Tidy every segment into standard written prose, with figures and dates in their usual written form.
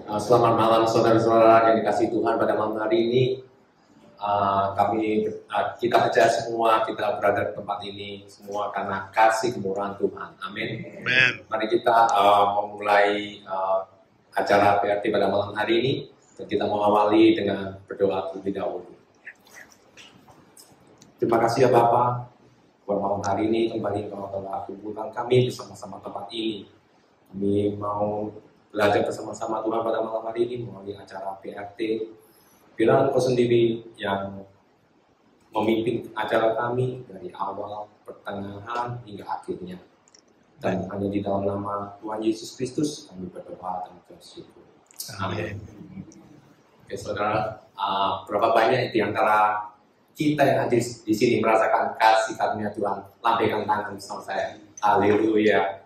Selamat malam saudara-saudara yang dikasihi Tuhan. Pada malam hari ini kita percaya semua kita berada di tempat ini semua karena kasih kemurahan Tuhan. Amin. Mari kita memulai acara PRT pada malam hari ini, dan kita mengawali dengan berdoa terlebih dahulu. Terima kasih ya Bapa, buat malam hari ini kembali Engkau telah kumpulkan kami bersama-sama tempat ini. Kami mau belajar bersama-sama Tuhan pada malam hari ini melalui acara PRT. Biarlah Engkau sendiri yang memimpin acara kami dari awal, pertengahan, hingga akhirnya. Dan hanya di dalam nama Tuhan Yesus Kristus kami berdoa dan bersyukur. Amin. Oke saudara, berapa banyak di antara kita yang hadir di sini merasakan kasih karunia Tuhan? Lambaikan tangan bersama saya. Haleluya.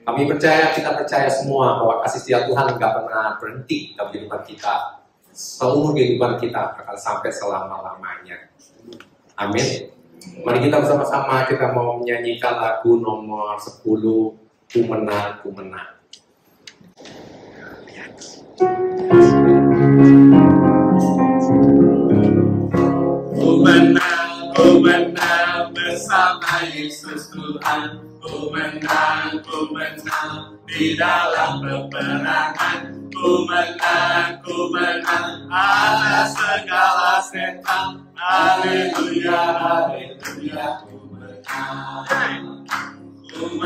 Kami percaya, kita percaya semua bahwa kasih setia Tuhan nggak pernah berhenti dalam kehidupan kita. Seumur kehidupan kita akan sampai selama-lamanya. Amin. Mari kita bersama-sama kita mau menyanyikan lagu nomor 10, Ku Menang, Ku Menang. Ku menang bersama Yesus Tuhan. Ku menang di dalam peperangan. Ku menang atas segala setan. Haleluya, haleluya, ku menang. Ku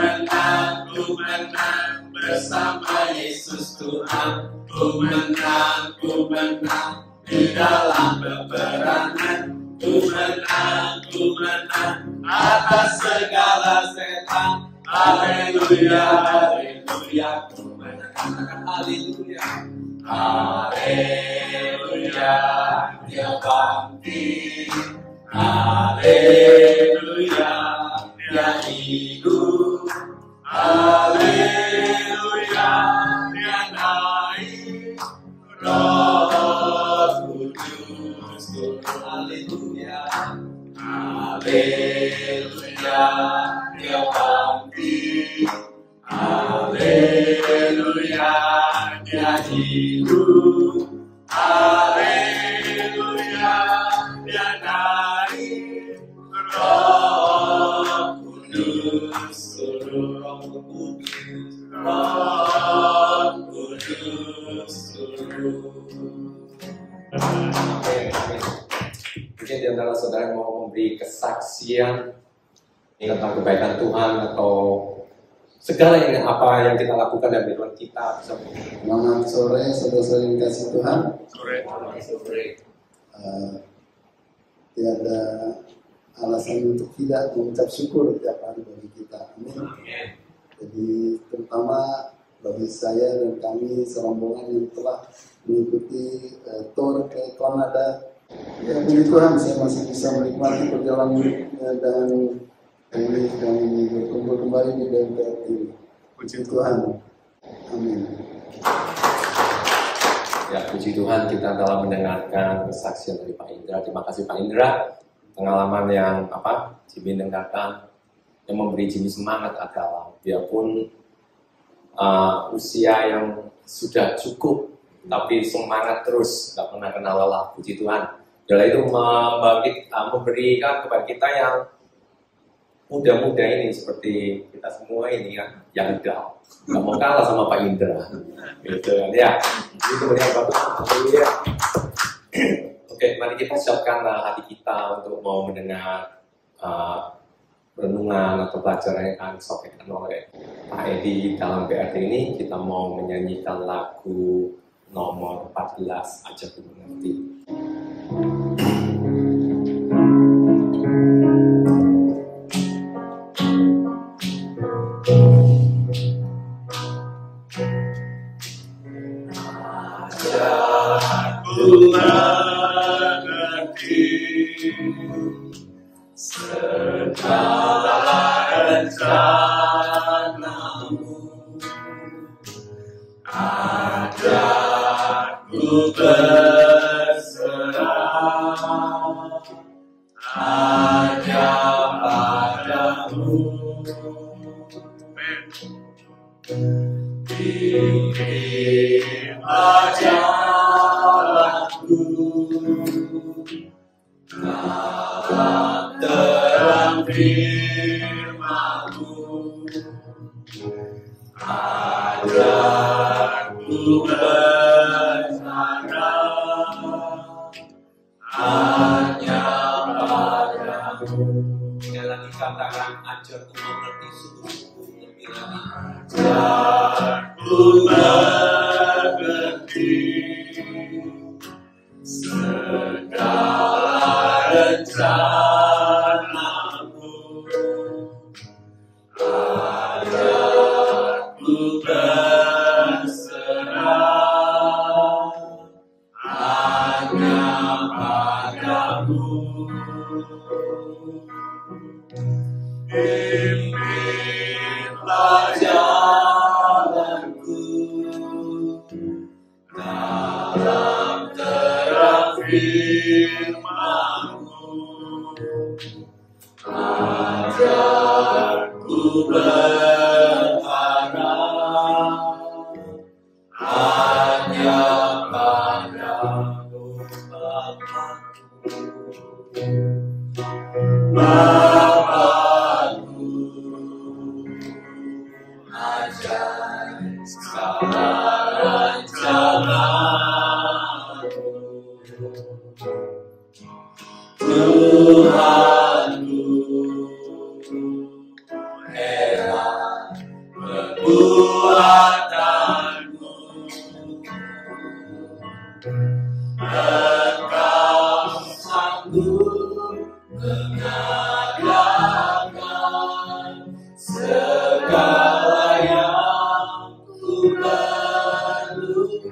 menang bersama Yesus Tuhan. Ku menang di dalam peperangan. Ku menang atas segala setan. Haleluya, haleluya, ku menang. Haleluya, haleluya, Dia bangkit. Haleluya, Dia hidup. Haleluya, Dia naik. Roh Kudus turun. Haleluya, haleluya, Dia bangkit. Haleluya, Dia hidup. Haleluya, Dia naik. Roh Kudus turun. Roh Kudus turun. Mungkin di antara saudara yang mau memberi kesaksian tentang kebaikan Tuhan atau segala apa yang kita lakukan dalam kehidupan kita. Selamat sore, saudara-saudara yang dikasih Tuhan. Sore. Tiada alasan untuk tidak mengucap syukur tiap hari bagi kita. Amin. Jadi terutama bagi saya dan kami serombongan yang telah mengikuti tour ke Kanada. Ya, puji Tuhan saya masih bisa menikmati perjalanan dan berkumpul kembali di BMPRT. Puji Tuhan. Amin. Ya, puji Tuhan kita telah mendengarkan kesaksian dari Pak Indra. Terima kasih Pak Indra. Pengalaman yang Jimmy dengarkan yang memberi Jimmy semangat adalah biarpun usia yang sudah cukup tapi semangat terus, tidak pernah kenal lelah. Puji Tuhan. Bila itu memberikan kepada kita yang muda-muda ini seperti kita semua ini kan, yang down, nggak mau kalah sama Pak Indra, gitu kan ya. Itu kemudian Haleluya. Oke, mari kita siapkan hati kita untuk mau mendengar renungan atau pelajaran yang akan disampaikan oleh Pak Edi dalam PRT ini. Kita mau menyanyikan lagu nomor 14, Ajak Ku Mengerti. Ku mengerti segala rencanamu. Aku berserah hanya padamu. Pimpinlah jalanku dalam terang firman-Mu. Ajarku berharap hanya padamu. Sekali lagi katakan, ajarku mengerti sungguh-sungguh lebih lagi. Ajarku mengerti segala rencana-Mu. Ajarku berserah hanya padamu. Pimpinlah jalanku dalam terang firman-Mu. Ajarku berharap hanya padamu, Bapa-Ku. Ajar segala rencana-Mu, Tuhanku. Heran perbuatanmu, Engkau sanggup mengadakan segala yang ku perlukan,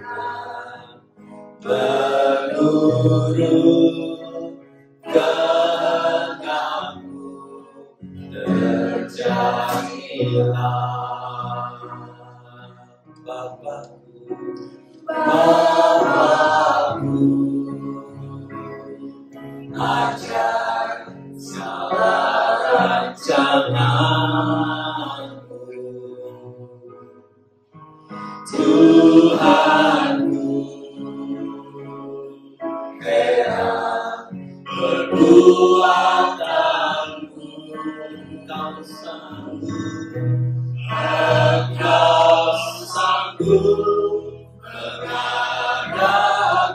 menurut kehendak-Mu terjadilah. Bapa-Ku, Bapa-Ku, ajar segala rancangan-Mu, Tuhanku. Heran perbuatanmu, Engkau sanggup mengadakan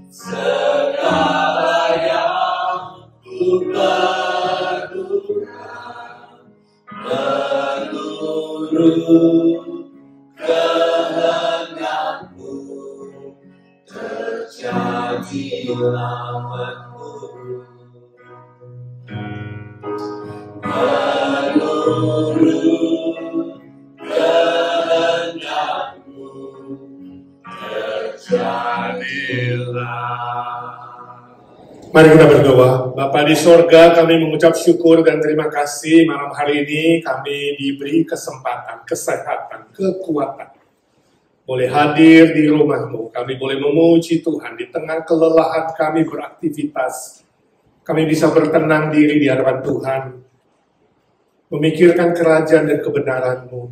segala yang ku perlukan, menurut kehendak-Mu terjadilah. Menurut kehendak-Mu terjadilah. Mari kita berdoa. Bapa di sorga, kami mengucap syukur dan terima kasih malam hari ini kami diberi kesempatan, kesehatan, kekuatan. Boleh hadir di rumah-Mu, kami boleh memuji Tuhan di tengah kelelahan kami beraktivitas. Kami bisa bertenang diri di hadapan Tuhan, memikirkan kerajaan dan kebenaran-Mu.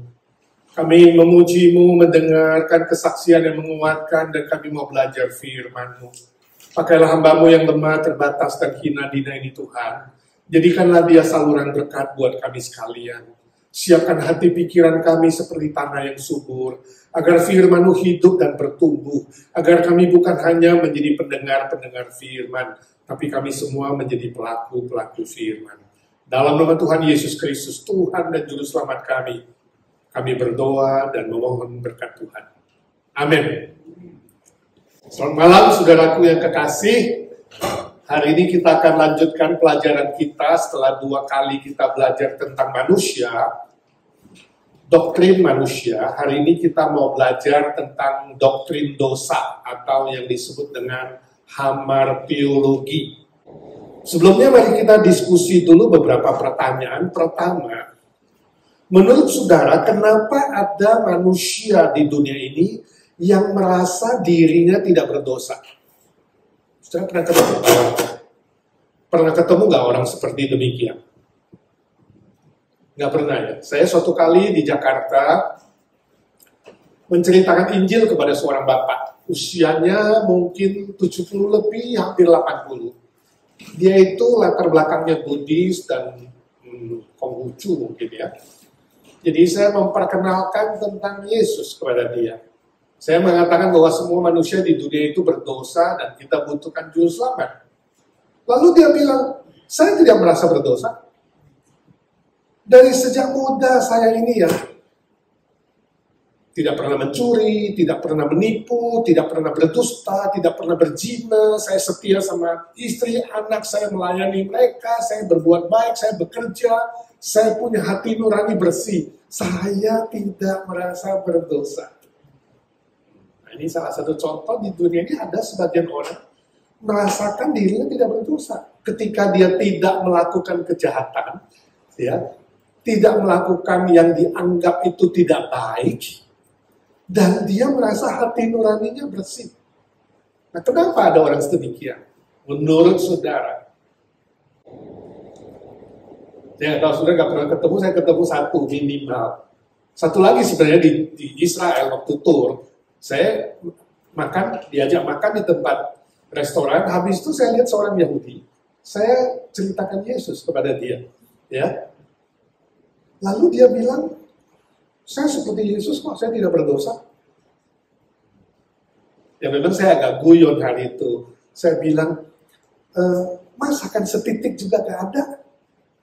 Kami memuji-Mu, mendengarkan kesaksian yang menguatkan, dan kami mau belajar firman-Mu. Pakailah hamba-Mu yang lemah, terbatas, dan hina dina ini Tuhan. Jadikanlah dia saluran berkat buat kami sekalian. Siapkan hati pikiran kami seperti tanah yang subur, agar firman-Mu hidup dan bertumbuh, agar kami bukan hanya menjadi pendengar-pendengar firman, tapi kami semua menjadi pelaku-pelaku firman. Dalam nama Tuhan Yesus Kristus, Tuhan dan Juru Selamat kami berdoa dan memohon berkat Tuhan. Amin. Selamat malam saudaraku yang kekasih. Hari ini kita akan lanjutkan pelajaran kita setelah 2 kali kita belajar tentang manusia, doktrin manusia. Hari ini kita mau belajar tentang doktrin dosa atau yang disebut dengan hamartiologi. Sebelumnya mari kita diskusi dulu beberapa pertanyaan. Pertama, menurut saudara kenapa ada manusia di dunia ini yang merasa dirinya tidak berdosa? Saudara pernah ketemu nggak orang seperti demikian? Nggak pernah ya. Saya suatu kali di Jakarta menceritakan Injil kepada seorang bapak. Usianya mungkin 70 lebih, hampir 80. Dia itu latar belakangnya Buddhis dan Konghucu mungkin ya. Jadi saya memperkenalkan tentang Yesus kepada dia. Saya mengatakan bahwa semua manusia di dunia itu berdosa dan kita butuhkan juru selamat. Lalu dia bilang, saya tidak merasa berdosa. Dari sejak muda saya ini ya, tidak pernah mencuri, tidak pernah menipu, tidak pernah berdusta, tidak pernah berzina. Saya setia sama istri, anak, saya melayani mereka, saya berbuat baik, saya bekerja, saya punya hati nurani bersih. Saya tidak merasa berdosa. Nah, ini salah satu contoh di dunia ini ada sebagian orang merasakan dirinya tidak berdosa. Ketika dia tidak melakukan kejahatan, ya, tidak melakukan yang dianggap itu tidak baik, dan dia merasa hati nuraninya bersih. Nah, kenapa ada orang sedemikian? Menurut saudara, saya tahu saudara nggak pernah ketemu, saya ketemu satu minimal. Satu lagi sebenarnya di Israel waktu tour, saya diajak makan di tempat restoran. Habis itu saya lihat seorang Yahudi, saya ceritakan Yesus kepada dia, ya. Lalu dia bilang, saya seperti Yesus kok, saya tidak berdosa. Ya memang saya agak guyon hari itu. Saya bilang, Mas akan setitik juga gak ada.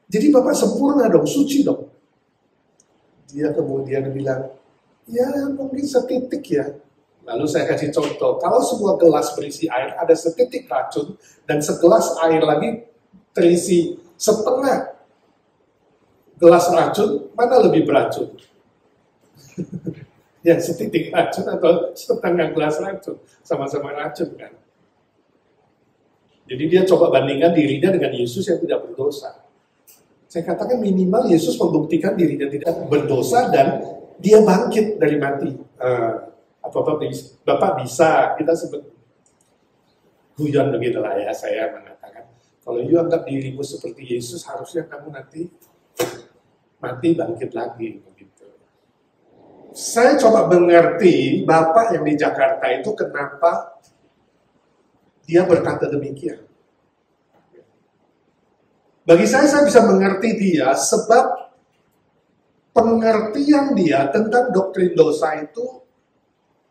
Jadi Bapak sempurna dong, suci dong. Dia kemudian bilang, ya mungkin setitik ya. Lalu saya kasih contoh, kalau sebuah gelas berisi air, ada setitik racun, dan segelas air lagi terisi setengah gelas racun, mana lebih beracun? Ya setitik racun atau setengah gelas racun, sama-sama racun kan. Jadi dia coba bandingkan dirinya dengan Yesus yang tidak berdosa. Saya katakan minimal Yesus membuktikan dirinya tidak berdosa dan dia bangkit dari mati. Bapak bisa, kita sebut guyon begitulah ya, saya mengatakan. Kalau you anggap dirimu seperti Yesus, harusnya kamu nanti mati bangkit lagi begitu. Saya coba mengerti Bapak yang di Jakarta itu kenapa dia berkata demikian. Bagi saya bisa mengerti dia sebab pengertian dia tentang doktrin dosa itu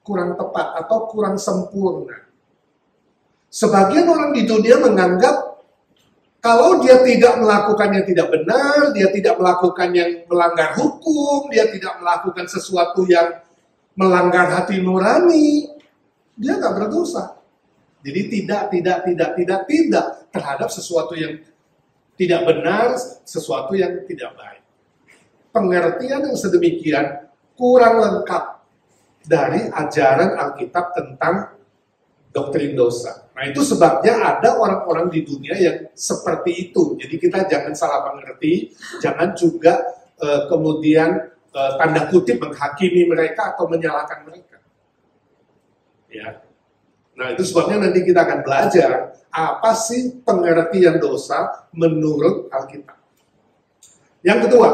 kurang tepat atau kurang sempurna. Sebagian orang di dunia menganggap kalau dia tidak melakukan yang tidak benar, dia tidak melakukan yang melanggar hukum, dia tidak melakukan sesuatu yang melanggar hati nurani, dia nggak berdosa. Jadi tidak terhadap sesuatu yang tidak benar, sesuatu yang tidak baik. Pengertian yang sedemikian kurang lengkap dari ajaran Alkitab tentang doktrin dosa. Nah itu sebabnya ada orang-orang di dunia yang seperti itu. Jadi kita jangan salah mengerti, jangan juga kemudian tanda kutip menghakimi mereka atau menyalahkan mereka. Ya. Nah itu sebabnya nanti kita akan belajar apa sih pengertian dosa menurut Alkitab. Yang kedua,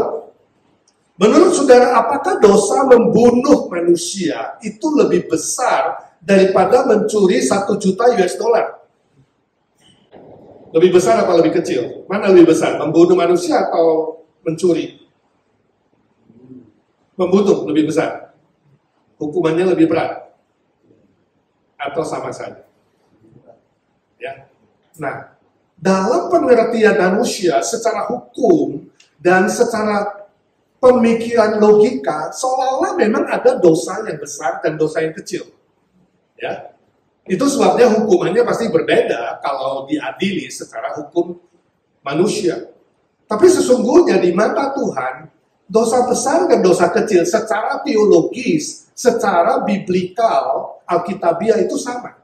menurut saudara apakah dosa membunuh manusia itu lebih besar daripada mencuri 1 juta US dollar? Lebih besar apa lebih kecil? Mana lebih besar? Membunuh manusia atau mencuri? Membunuh lebih besar. Hukumannya lebih berat. Atau sama saja. Ya. Nah, dalam pengertian manusia secara hukum dan secara pemikiran logika, seolah-olah memang ada dosa yang besar dan dosa yang kecil. Ya, itu sebabnya hukumannya pasti berbeda kalau diadili secara hukum manusia. Tapi sesungguhnya di mata Tuhan, dosa besar dan dosa kecil secara teologis, secara biblikal, alkitabiah itu sama.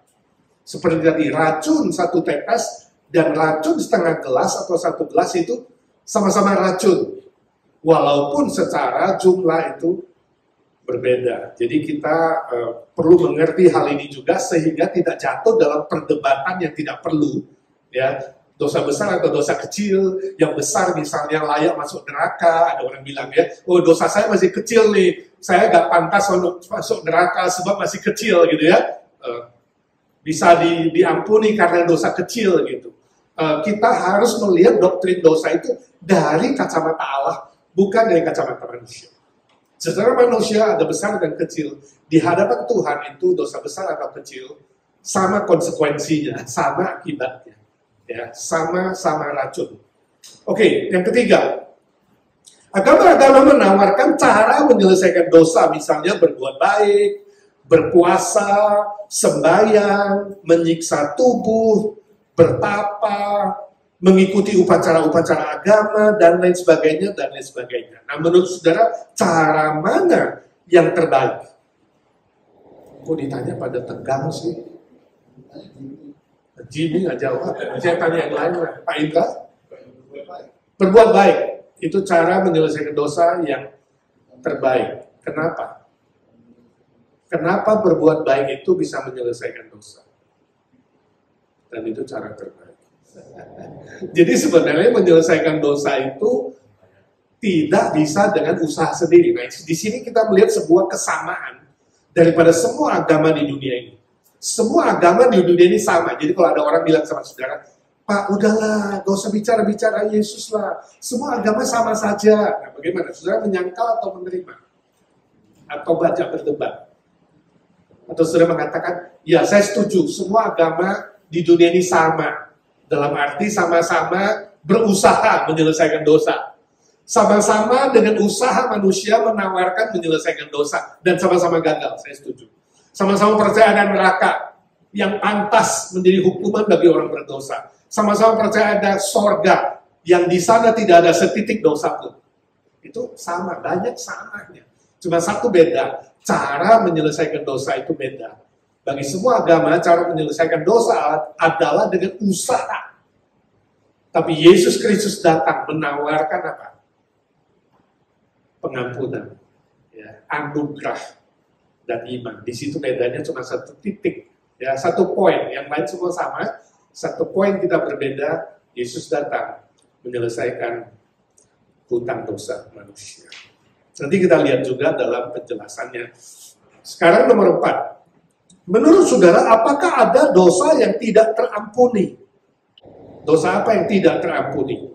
Seperti tadi, racun 1 tetes dan racun setengah gelas atau 1 gelas itu sama-sama racun. Walaupun secara jumlah itu berbeda. Jadi kita perlu mengerti hal ini juga sehingga tidak jatuh dalam perdebatan yang tidak perlu. Ya, dosa besar atau dosa kecil, yang besar misalnya layak masuk neraka, ada orang bilang ya, oh dosa saya masih kecil nih, saya gak pantas masuk neraka sebab masih kecil gitu ya. Bisa diampuni karena dosa kecil gitu. Kita harus melihat doktrin dosa itu dari kacamata Allah, bukan dari kacamata manusia. Secara manusia ada besar dan kecil. Di hadapan Tuhan itu dosa besar atau kecil sama konsekuensinya, sama akibatnya, ya, sama racun. Oke, yang ketiga, agama-agama menawarkan cara menyelesaikan dosa, misalnya berbuat baik, berpuasa, sembahyang, menyiksa tubuh, bertapa, mengikuti upacara-upacara agama, dan lain sebagainya, dan lain sebagainya. Nah, menurut saudara, cara mana yang terbaik? Kok ditanya pada tegang sih? Jimmy nggak jawab. Saya tanya yang lain lah. Pak Indra? Berbuat baik. Itu cara menyelesaikan dosa yang terbaik. Kenapa? Kenapa berbuat baik itu bisa menyelesaikan dosa? Dan itu cara terbaik. Jadi sebenarnya menyelesaikan dosa itu tidak bisa dengan usaha sendiri. Nah, di sini kita melihat sebuah kesamaan daripada semua agama di dunia ini. Semua agama di dunia ini sama. Jadi kalau ada orang bilang sama saudara, Pak, udahlah, gak usah bicara Yesus lah. Semua agama sama saja. Nah, bagaimana? Saudara menyangkal atau menerima? Atau baca berdebat? Atau saudara mengatakan, ya saya setuju, semua agama di dunia ini sama. Dalam arti sama-sama berusaha menyelesaikan dosa. Sama-sama dengan usaha manusia menawarkan menyelesaikan dosa. Dan sama-sama gagal, saya setuju. Sama-sama percaya ada neraka yang pantas menjadi hukuman bagi orang berdosa. Sama-sama percaya ada sorga yang di sana tidak ada setitik dosa pun. Itu sama, banyak samanya. Cuma satu beda, cara menyelesaikan dosa itu beda. Bagi semua agama, cara menyelesaikan dosa adalah dengan usaha. Tapi Yesus Kristus datang menawarkan apa? Pengampunan, ya, anugerah dan iman. Di situ bedanya cuma satu titik, ya, satu poin. Yang lain semua sama. Satu poin kita berbeda. Yesus datang menyelesaikan hutang dosa manusia. Nanti kita lihat juga dalam penjelasannya. Sekarang nomor 4. Menurut saudara, apakah ada dosa yang tidak terampuni? Dosa apa yang tidak terampuni?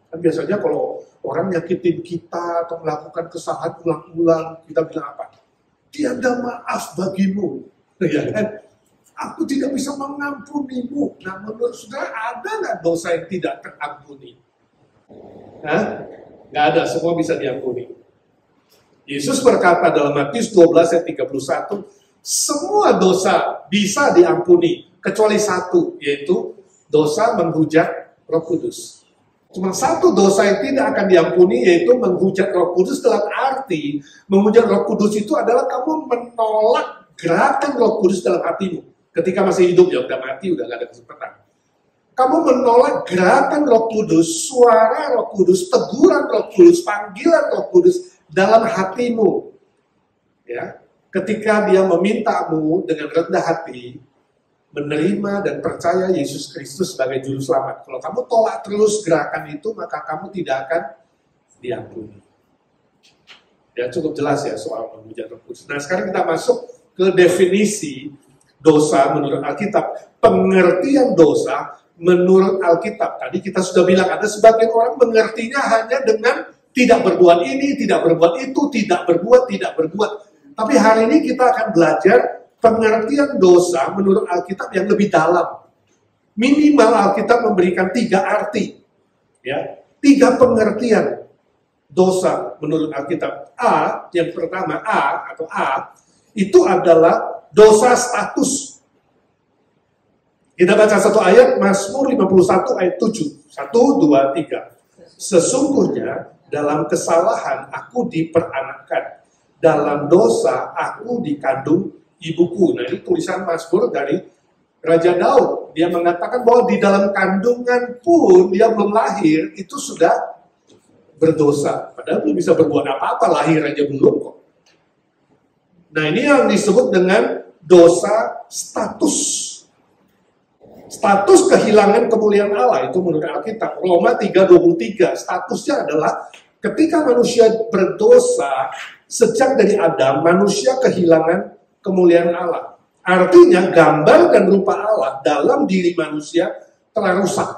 Kan biasanya kalau orang nyakitin kita atau melakukan kesalahan ulang-ulang, kita bilang apa? Tiada maaf bagimu. Ya kan? Aku tidak bisa mengampunimu. Nah, menurut saudara, ada nggak dosa yang tidak terampuni? Hah? Nggak ada, semua bisa diampuni. Yesus berkata dalam Matius 12 ayat 31, semua dosa bisa diampuni, kecuali satu, yaitu dosa menghujat Roh Kudus. Cuma satu dosa yang tidak akan diampuni, yaitu menghujat Roh Kudus. Dalam arti, menghujat Roh Kudus itu adalah kamu menolak gerakan Roh Kudus dalam hatimu. Ketika masih hidup, ya udah mati, udah gak ada kesempatan. Kamu menolak gerakan Roh Kudus, suara Roh Kudus, teguran Roh Kudus, panggilan Roh Kudus dalam hatimu. Ya, ketika dia memintamu dengan rendah hati, menerima dan percaya Yesus Kristus sebagai juru selamat. Kalau kamu tolak terus gerakan itu, maka kamu tidak akan diampuni. Ya, cukup jelas ya soal menghujat Roh Kudus. Nah, sekarang kita masuk ke definisi dosa menurut Alkitab. Pengertian dosa menurut Alkitab. Tadi kita sudah bilang ada sebagian orang mengertinya hanya dengan tidak berbuat ini, tidak berbuat itu, tidak berbuat. Tapi hari ini kita akan belajar pengertian dosa menurut Alkitab yang lebih dalam. Minimal Alkitab memberikan 3 arti. Ya, 3 pengertian dosa menurut Alkitab. Yang pertama A, itu adalah dosa status. Kita baca satu ayat, Mazmur 51 ayat 7. 1, 2, 3. Sesungguhnya dalam kesalahan aku diperanakkan. Dalam dosa aku dikandung ibuku. Nah, ini tulisan Mazmur dari Raja Daud. Dia mengatakan bahwa di dalam kandungan pun dia belum lahir, itu sudah berdosa. Padahal belum bisa berbuat apa-apa, lahir aja belum kok. Nah, ini yang disebut dengan dosa status. Status kehilangan kemuliaan Allah, itu menurut Alkitab. Roma 3:23, statusnya adalah ketika manusia berdosa, sejak dari Adam, manusia kehilangan kemuliaan Allah. Artinya gambar dan rupa Allah dalam diri manusia telah rusak.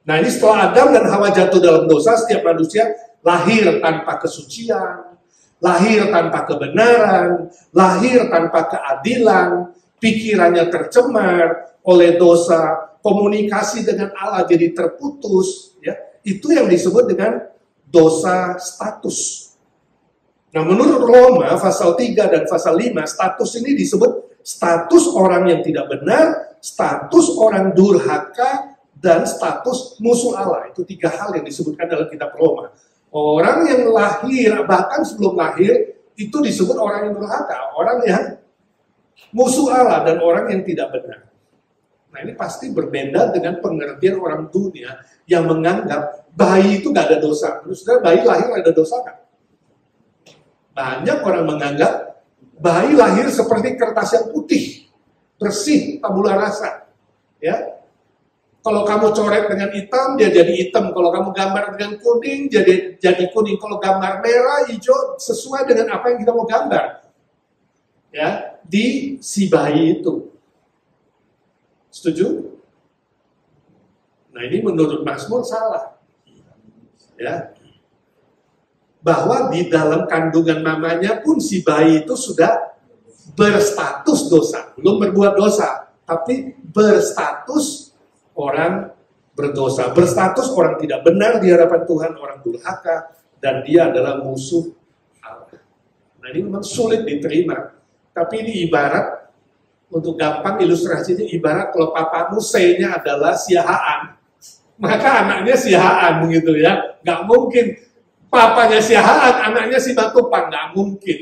Nah ini setelah Adam dan Hawa jatuh dalam dosa, setiap manusia lahir tanpa kesucian, lahir tanpa kebenaran, lahir tanpa keadilan, pikirannya tercemar oleh dosa, komunikasi dengan Allah jadi terputus, ya. Itu yang disebut dengan dosa status. Nah, menurut Roma pasal 3 dan pasal 5, status ini disebut status orang yang tidak benar, status orang durhaka, dan status musuh Allah. Itu 3 hal yang disebutkan dalam kitab Roma. Orang yang lahir, bahkan sebelum lahir, itu disebut orang yang durhaka, orang yang musuh Allah, dan orang yang tidak benar. Nah ini pasti berbeda dengan pengertian orang dunia yang menganggap bayi itu gak ada dosa. Terus bayi lahir ada dosa kan? Banyak orang menganggap bayi lahir seperti kertas yang putih, bersih, tabula rasa. Ya, kalau kamu coret dengan hitam, dia jadi hitam. Kalau kamu gambar dengan kuning, jadi kuning. Kalau gambar merah, hijau, sesuai dengan apa yang kita mau gambar. Ya, di si bayi itu. Setuju? Nah ini menurut Mazmur salah. Ya, bahwa di dalam kandungan mamanya pun si bayi itu sudah berstatus dosa. Belum berbuat dosa, tapi berstatus orang berdosa, berstatus orang tidak benar di hadapan Tuhan, orang durhaka, dan dia adalah musuh Allah. Nah ini memang sulit diterima, tapi ini ibarat, untuk gampang ilustrasinya, ibarat kalau papamu say-nya adalah siahaan, maka anaknya siahaan begitu ya, nggak mungkin papanya siahaan, anaknya si Matupang, nggak mungkin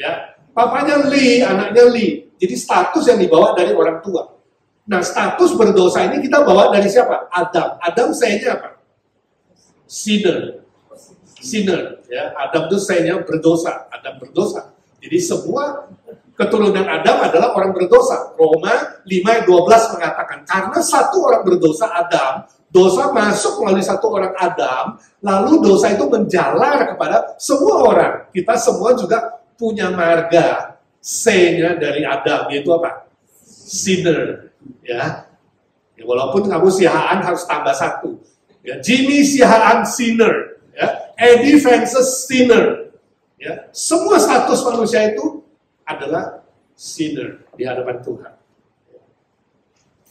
ya. Papanya Li, anaknya Li, jadi status yang dibawa dari orang tua. Nah, status berdosa ini kita bawa dari siapa? Adam. Adam say-nya apa? Sinner. Sinner. Ya. Adam itu say-nya berdosa. Adam berdosa. Jadi semua keturunan Adam adalah orang berdosa. Roma 5:12 mengatakan, karena satu orang berdosa Adam, dosa masuk melalui satu orang Adam, lalu dosa itu menjalar kepada semua orang. Kita semua juga punya marga say-nya dari Adam, yaitu apa? Sinner. Ya, walaupun kamu siahaan harus tambah 1. Ya, Jimmy siahaan sinner, ya, Eddie Francis sinner. Ya, semua status manusia itu adalah sinner di hadapan Tuhan.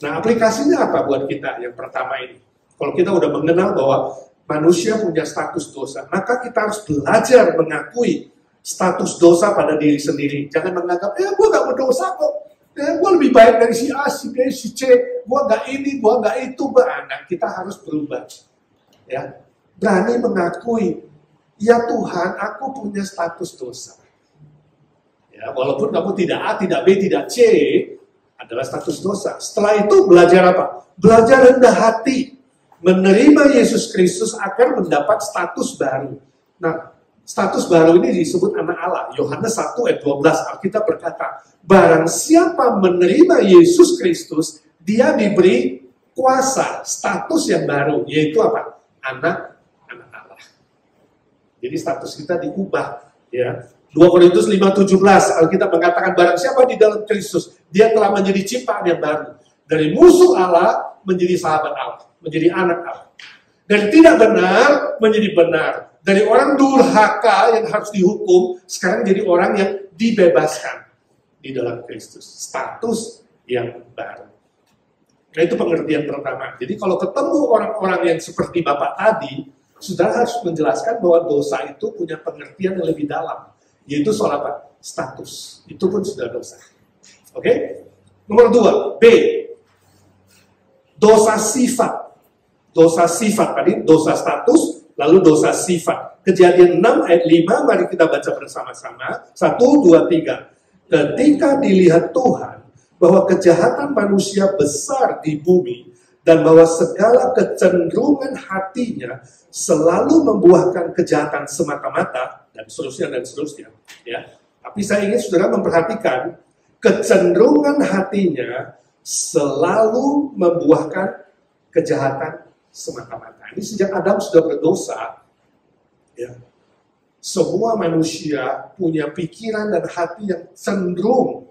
Nah, aplikasinya apa buat kita? Yang pertama ini, kalau kita udah mengenal bahwa manusia punya status dosa, maka kita harus belajar mengakui status dosa pada diri sendiri. Jangan menganggap, gue gak berdosa kok. Gue lebih baik dari si A, si B, si C, gue gak ini, gue gak itu. Nah, kita harus berubah. Ya, berani mengakui, ya Tuhan, aku punya status dosa. Ya, walaupun kamu tidak A, tidak B, tidak C, adalah status dosa. Setelah itu belajar apa? Belajar rendah hati. Menerima Yesus Kristus akan mendapat status baru. Nah, status baru ini disebut anak Allah. Yohanes 1:12 Alkitab berkata, barang siapa menerima Yesus Kristus, dia diberi kuasa, status yang baru, yaitu apa? Anak Allah. Jadi status kita diubah. Ya. 2 Korintus 5:17 Alkitab mengatakan, barang siapa di dalam Kristus, dia telah menjadi ciptaan yang baru. Dari musuh Allah menjadi sahabat Allah, menjadi anak Allah. Dari tidak benar menjadi benar. Dari orang durhaka yang harus dihukum, sekarang jadi orang yang dibebaskan di dalam Kristus. Status yang baru. Nah itu pengertian pertama. Jadi kalau ketemu orang-orang yang seperti Bapak tadi, sudah harus menjelaskan bahwa dosa itu punya pengertian yang lebih dalam. Yaitu soal apa? Status. Itu pun sudah dosa. Oke? Nomor 2, B. Dosa sifat. Dosa sifat tadi, dosa status, lalu dosa sifat. Kejadian 6 ayat 5, mari kita baca bersama-sama. 1, 2, 3. Ketika dilihat Tuhan bahwa kejahatan manusia besar di bumi dan bahwa segala kecenderungan hatinya selalu membuahkan kejahatan semata-mata dan seterusnya. Ya. Tapi saya ingin saudara memperhatikan kecenderungan hatinya selalu membuahkan kejahatan semata-mata. Ini sejak Adam sudah berdosa, ya, semua manusia punya pikiran dan hati yang cenderung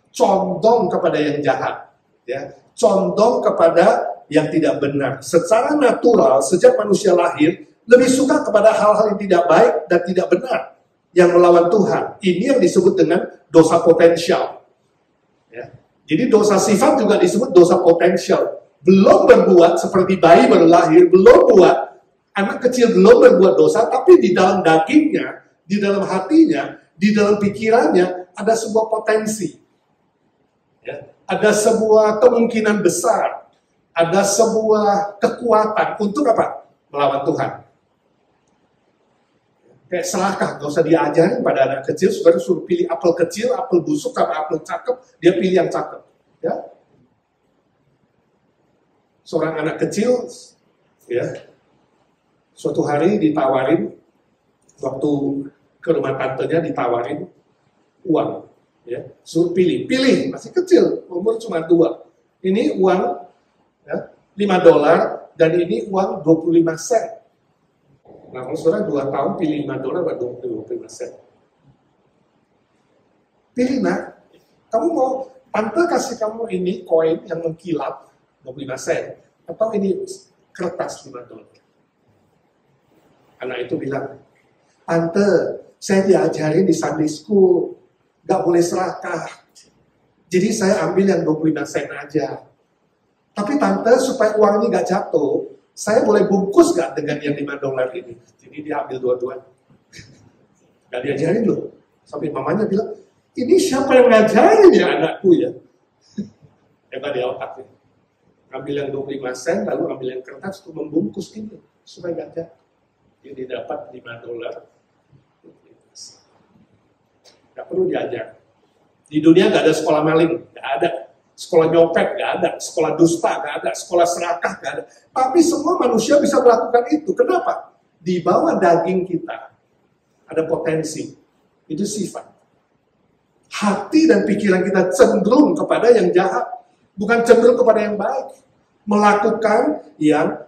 condong kepada yang jahat, ya, condong kepada yang tidak benar. Secara natural, sejak manusia lahir, lebih suka kepada hal-hal yang tidak baik dan tidak benar, yang melawan Tuhan. Ini yang disebut dengan dosa potensial. Ya. Jadi dosa sifat juga disebut dosa potensial. Belum berbuat seperti bayi baru lahir, belum buat, anak kecil belum berbuat dosa, tapi di dalam dagingnya, di dalam hatinya, di dalam pikirannya, ada sebuah potensi. Ya. Ada sebuah kemungkinan besar, ada sebuah kekuatan untuk apa? Melawan Tuhan. Kayak serakah, gak usah diajarin pada anak kecil, suruh pilih apel kecil, apel busuk, sama apel cakep, dia pilih yang cakep. Ya. Seorang anak kecil, ya, suatu hari ditawarin, waktu ke rumah tantenya ditawarin uang, ya, suruh pilih, masih kecil, umur cuma 2. Ini uang, ya, $5 dan ini uang 25 sen. Nah, kalau saudara 2 tahun pilih $5 atau 25 sen. Pilih, nak. Kamu mau, tante kasih kamu ini koin yang mengkilap 25 sen. Atau ini kertas $5. Anak itu bilang, tante, saya diajarin di Sunday School, gak boleh serakah. Jadi saya ambil yang 25 sen aja. Tapi tante, supaya uang ini gak jatuh, saya boleh bungkus gak dengan yang $5 ini? Jadi dia ambil dua-duanya. Gak diajarin loh. Sampai mamanya bilang, ini siapa yang ngajarin ya anakku ya? Hebat dia otaknya. Ambil yang 25 sen, lalu ambil yang kertas untuk membungkus ini. Supaya gak jatuh. Jadi dapat $5. Gak perlu diajar. Di dunia gak ada sekolah maling. Gak ada. Sekolah nyopet nggak ada, sekolah dusta nggak ada, sekolah serakah nggak ada. Tapi semua manusia bisa melakukan itu. Kenapa? Di bawah daging kita ada potensi. Itu sifat. Hati dan pikiran kita cenderung kepada yang jahat, bukan cenderung kepada yang baik. Melakukan yang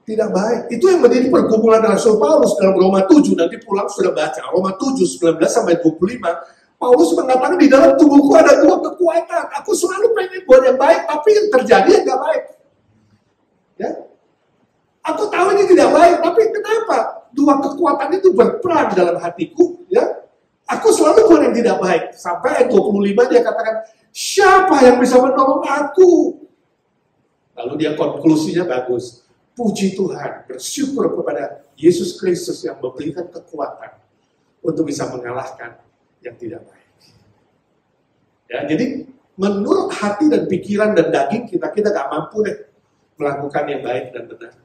tidak baik. Itu yang menjadi pergumulan Rasul Paulus dalam Roma 7. Nanti pulang sudah baca. Roma 7, 19-25. Paulus mengatakan di dalam tubuhku ada 2 kekuatan. Aku selalu pengen buat yang baik, tapi yang terjadi yang gak baik. Ya? Aku tahu ini tidak baik, tapi kenapa? 2 kekuatan itu berperang dalam hatiku. Ya? Aku selalu buat yang tidak baik. Sampai ayat 25 dia katakan, siapa yang bisa menolong aku? Lalu dia konklusinya bagus. Puji Tuhan, bersyukur kepada Yesus Kristus yang memberikan kekuatan untuk bisa mengalahkan yang tidak baik. Ya, jadi menurut hati dan pikiran dan daging kita gak mampu deh melakukan yang baik dan benar.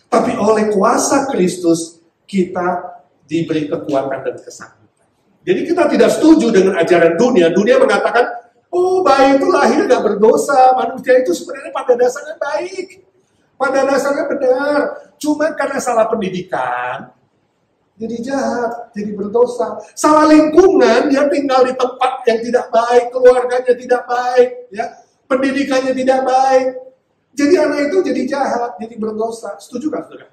Tapi oleh kuasa Kristus kita diberi kekuatan dan kesanggupan. Jadi kita tidak setuju dengan ajaran dunia. Dunia mengatakan, oh bayi itu lahir gak berdosa, manusia itu sebenarnya pada dasarnya baik, pada dasarnya benar. Cuma karena salah pendidikan, jadi jahat, jadi berdosa. Salah lingkungan, dia tinggal di tempat yang tidak baik, keluarganya tidak baik, ya, pendidikannya tidak baik. Jadi anak itu jadi jahat, jadi berdosa. Setuju kan, saudara?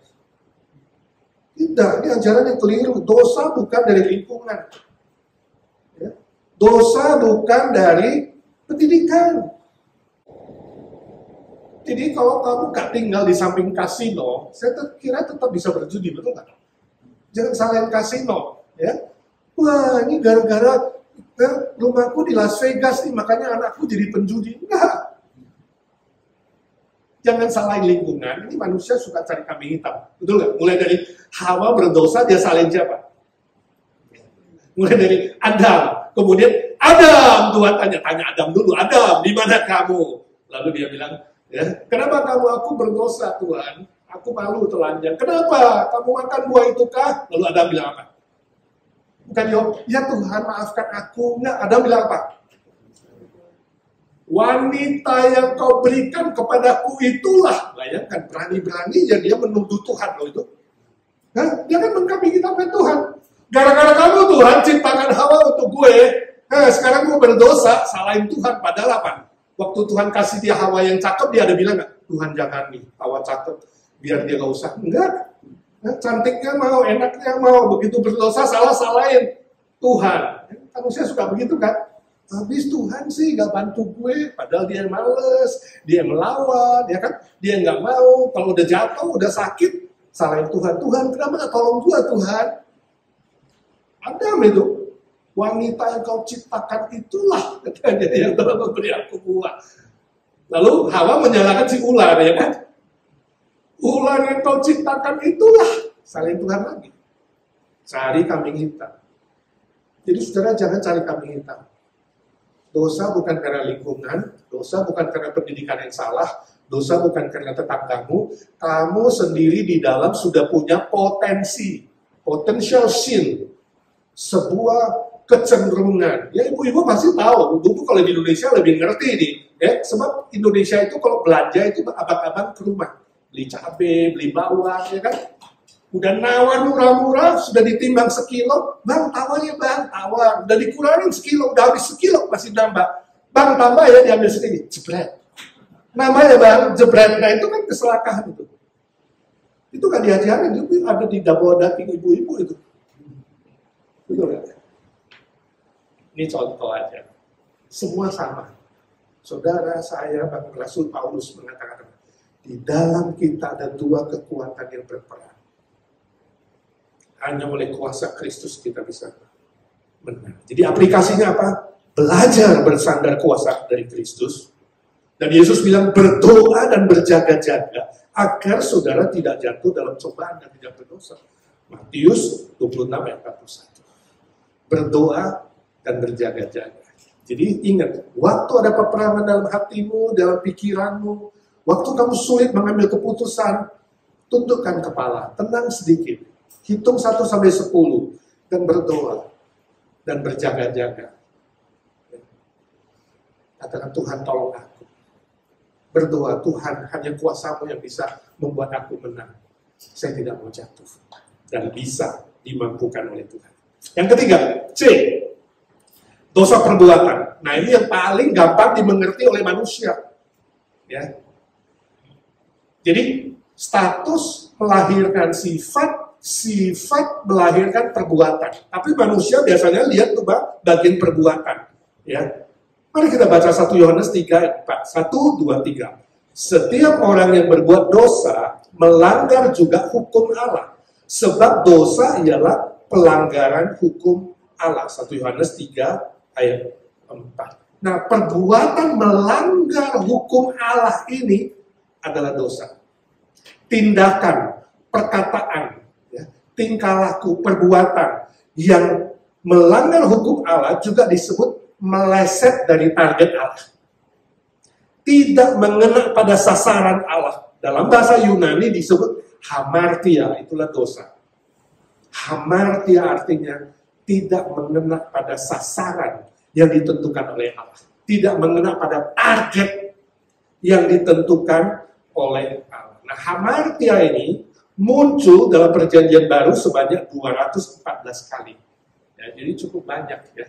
Tidak, ini ajaran yang keliru. Dosa bukan dari lingkungan. Ya. Dosa bukan dari pendidikan. Jadi kalau kamu gak tinggal di samping kasino, saya kira tetap bisa berjudi, betul nggak? Jangan salahin kasino, ya. Wah, ini gara-gara rumahku di Las Vegas nih, makanya anakku jadi penjudi. Enggak. Jangan salahin lingkungan. Ini manusia suka cari kambing hitam, betul nggak? Mulai dari Hawa berdosa, dia salahin siapa? Mulai dari Adam, kemudian Adam, Tuhan tanya Adam dulu, Adam, di mana kamu? Lalu dia bilang, ya, kenapa aku berdosa Tuhan? Aku malu telanjang. Kenapa? Kamu makan buah itu kah? Lalu Adam bilang apa? Bukan ya Tuhan maafkan aku. Enggak, Adam bilang apa? Wanita yang kau berikan kepadaku itulah. Bayangkan, berani-beraninya dia menuduh Tuhan loh itu. Hah? Dia kan mengkambing hitamkan Tuhan. Gara-gara kamu Tuhan ciptakan Hawa untuk gue. Sekarang gue berdosa, salahin Tuhan. Padahal apa? Waktu Tuhan kasih dia Hawa yang cakep, dia ada bilang nggak? Tuhan jangan nih, Hawa cakep. Biar dia gak usah. Enggak. Cantiknya mau, enaknya mau, begitu berdosa salah-salahin Tuhan. Manusia suka begitu kan? Habis Tuhan sih gak bantu gue, padahal dia males, dia melawan, ya kan? Dia nggak mau, kalau udah jatuh, udah sakit, salahin Tuhan. Tuhan, kenapa gak tolong gue Tuhan? Adam itu, wanita yang kau ciptakan itulah, katanya, yang telah memberi aku buah. Lalu Hawa menyalahkan si ular, ya kan? Ular yang kau ciptakan itulah, salahin Tuhan lagi. Cari kambing hitam. Jadi saudara jangan cari kambing hitam. Dosa bukan karena lingkungan, dosa bukan karena pendidikan yang salah, dosa bukan karena tetanggamu. Kamu sendiri di dalam sudah punya potensi, potential sin, sebuah kecenderungan. Ya ibu-ibu pasti tahu, ibu kalau di Indonesia lebih ngerti nih, ya sebab Indonesia itu kalau belanja itu abang-abang ke rumah, beli cabai, beli bawang, ya kan? Udah nawar murah-murah, sudah ditimbang sekilo, bang tawar ya bang, tawar. Udah dikurangin sekilo, udah habis sekilo, masih nambah. Bang tambah ya, diambil segini, jebret. Namanya bang, jebret. Nah itu kan keserakahan itu. Itu kan diajarin, itu ada di dapur-dapur ibu-ibu itu. Betul kan? Ini contoh aja. Semua sama. Saudara saya, Bang Rasul Paulus mengatakan, di dalam kita ada dua kekuatan yang berperang. Hanya oleh kuasa Kristus kita bisa menang. Jadi aplikasinya apa? Belajar bersandar kuasa dari Kristus. Dan Yesus bilang berdoa dan berjaga-jaga agar saudara tidak jatuh dalam cobaan dan tidak berdosa. Matius 26 ayat 41. Berdoa dan berjaga-jaga. Jadi ingat, waktu ada peperangan dalam hatimu, dalam pikiranmu, waktu kamu sulit mengambil keputusan, tundukkan kepala, tenang sedikit. Hitung 1 sampai 10 dan berdoa dan berjaga-jaga. Katakan Tuhan tolong aku. Berdoa Tuhan hanya kuasa-Mu yang bisa membuat aku menang. Saya tidak mau jatuh dan bisa dimampukan oleh Tuhan. Yang ketiga, C. Dosa perbuatan. Nah ini yang paling gampang dimengerti oleh manusia. Ya. Jadi status melahirkan sifat, sifat melahirkan perbuatan. Tapi manusia biasanya lihat tuh bagian perbuatan. Ya. Mari kita baca 1 Yohanes 3 ayat 4. 1, 2, 3. Setiap orang yang berbuat dosa melanggar juga hukum Allah. Sebab dosa ialah pelanggaran hukum Allah. 1 Yohanes 3 ayat 4. Nah, perbuatan melanggar hukum Allah ini adalah dosa. Tindakan, perkataan, ya, tingkah laku, perbuatan yang melanggar hukum Allah juga disebut meleset dari target Allah. Tidak mengena pada sasaran Allah. Dalam bahasa Yunani disebut hamartia, itulah dosa. Hamartia artinya tidak mengena pada sasaran yang ditentukan oleh Allah. Tidak mengena pada target yang ditentukan oleh Allah. Nah, hamartia ini muncul dalam perjanjian baru sebanyak 214 kali. Ya, jadi cukup banyak ya.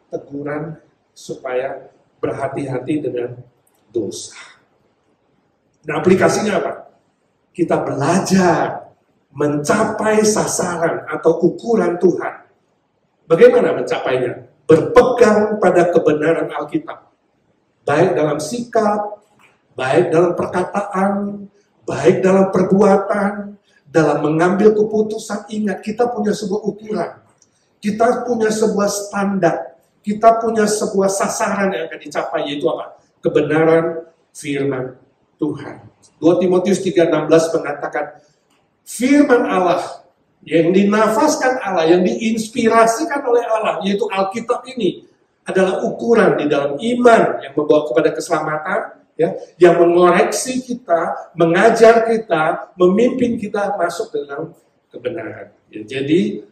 Teguran supaya berhati-hati dengan dosa. Nah, aplikasinya apa? Kita belajar mencapai sasaran atau ukuran Tuhan. Bagaimana mencapainya? Berpegang pada kebenaran Alkitab. Baik dalam sikap, baik dalam perkataan, baik dalam perbuatan, dalam mengambil keputusan. Ingat, kita punya sebuah ukuran. Kita punya sebuah standar. Kita punya sebuah sasaran yang akan dicapai, yaitu apa? Kebenaran firman Tuhan. 2 Timotius 3:16 mengatakan, firman Allah yang dinafaskan Allah, yang diinspirasikan oleh Allah, yaitu Alkitab ini adalah ukuran di dalam iman yang membawa kepada keselamatan, ya, yang mengoreksi kita, mengajar kita, memimpin kita masuk dalam kebenaran. Ya, jadi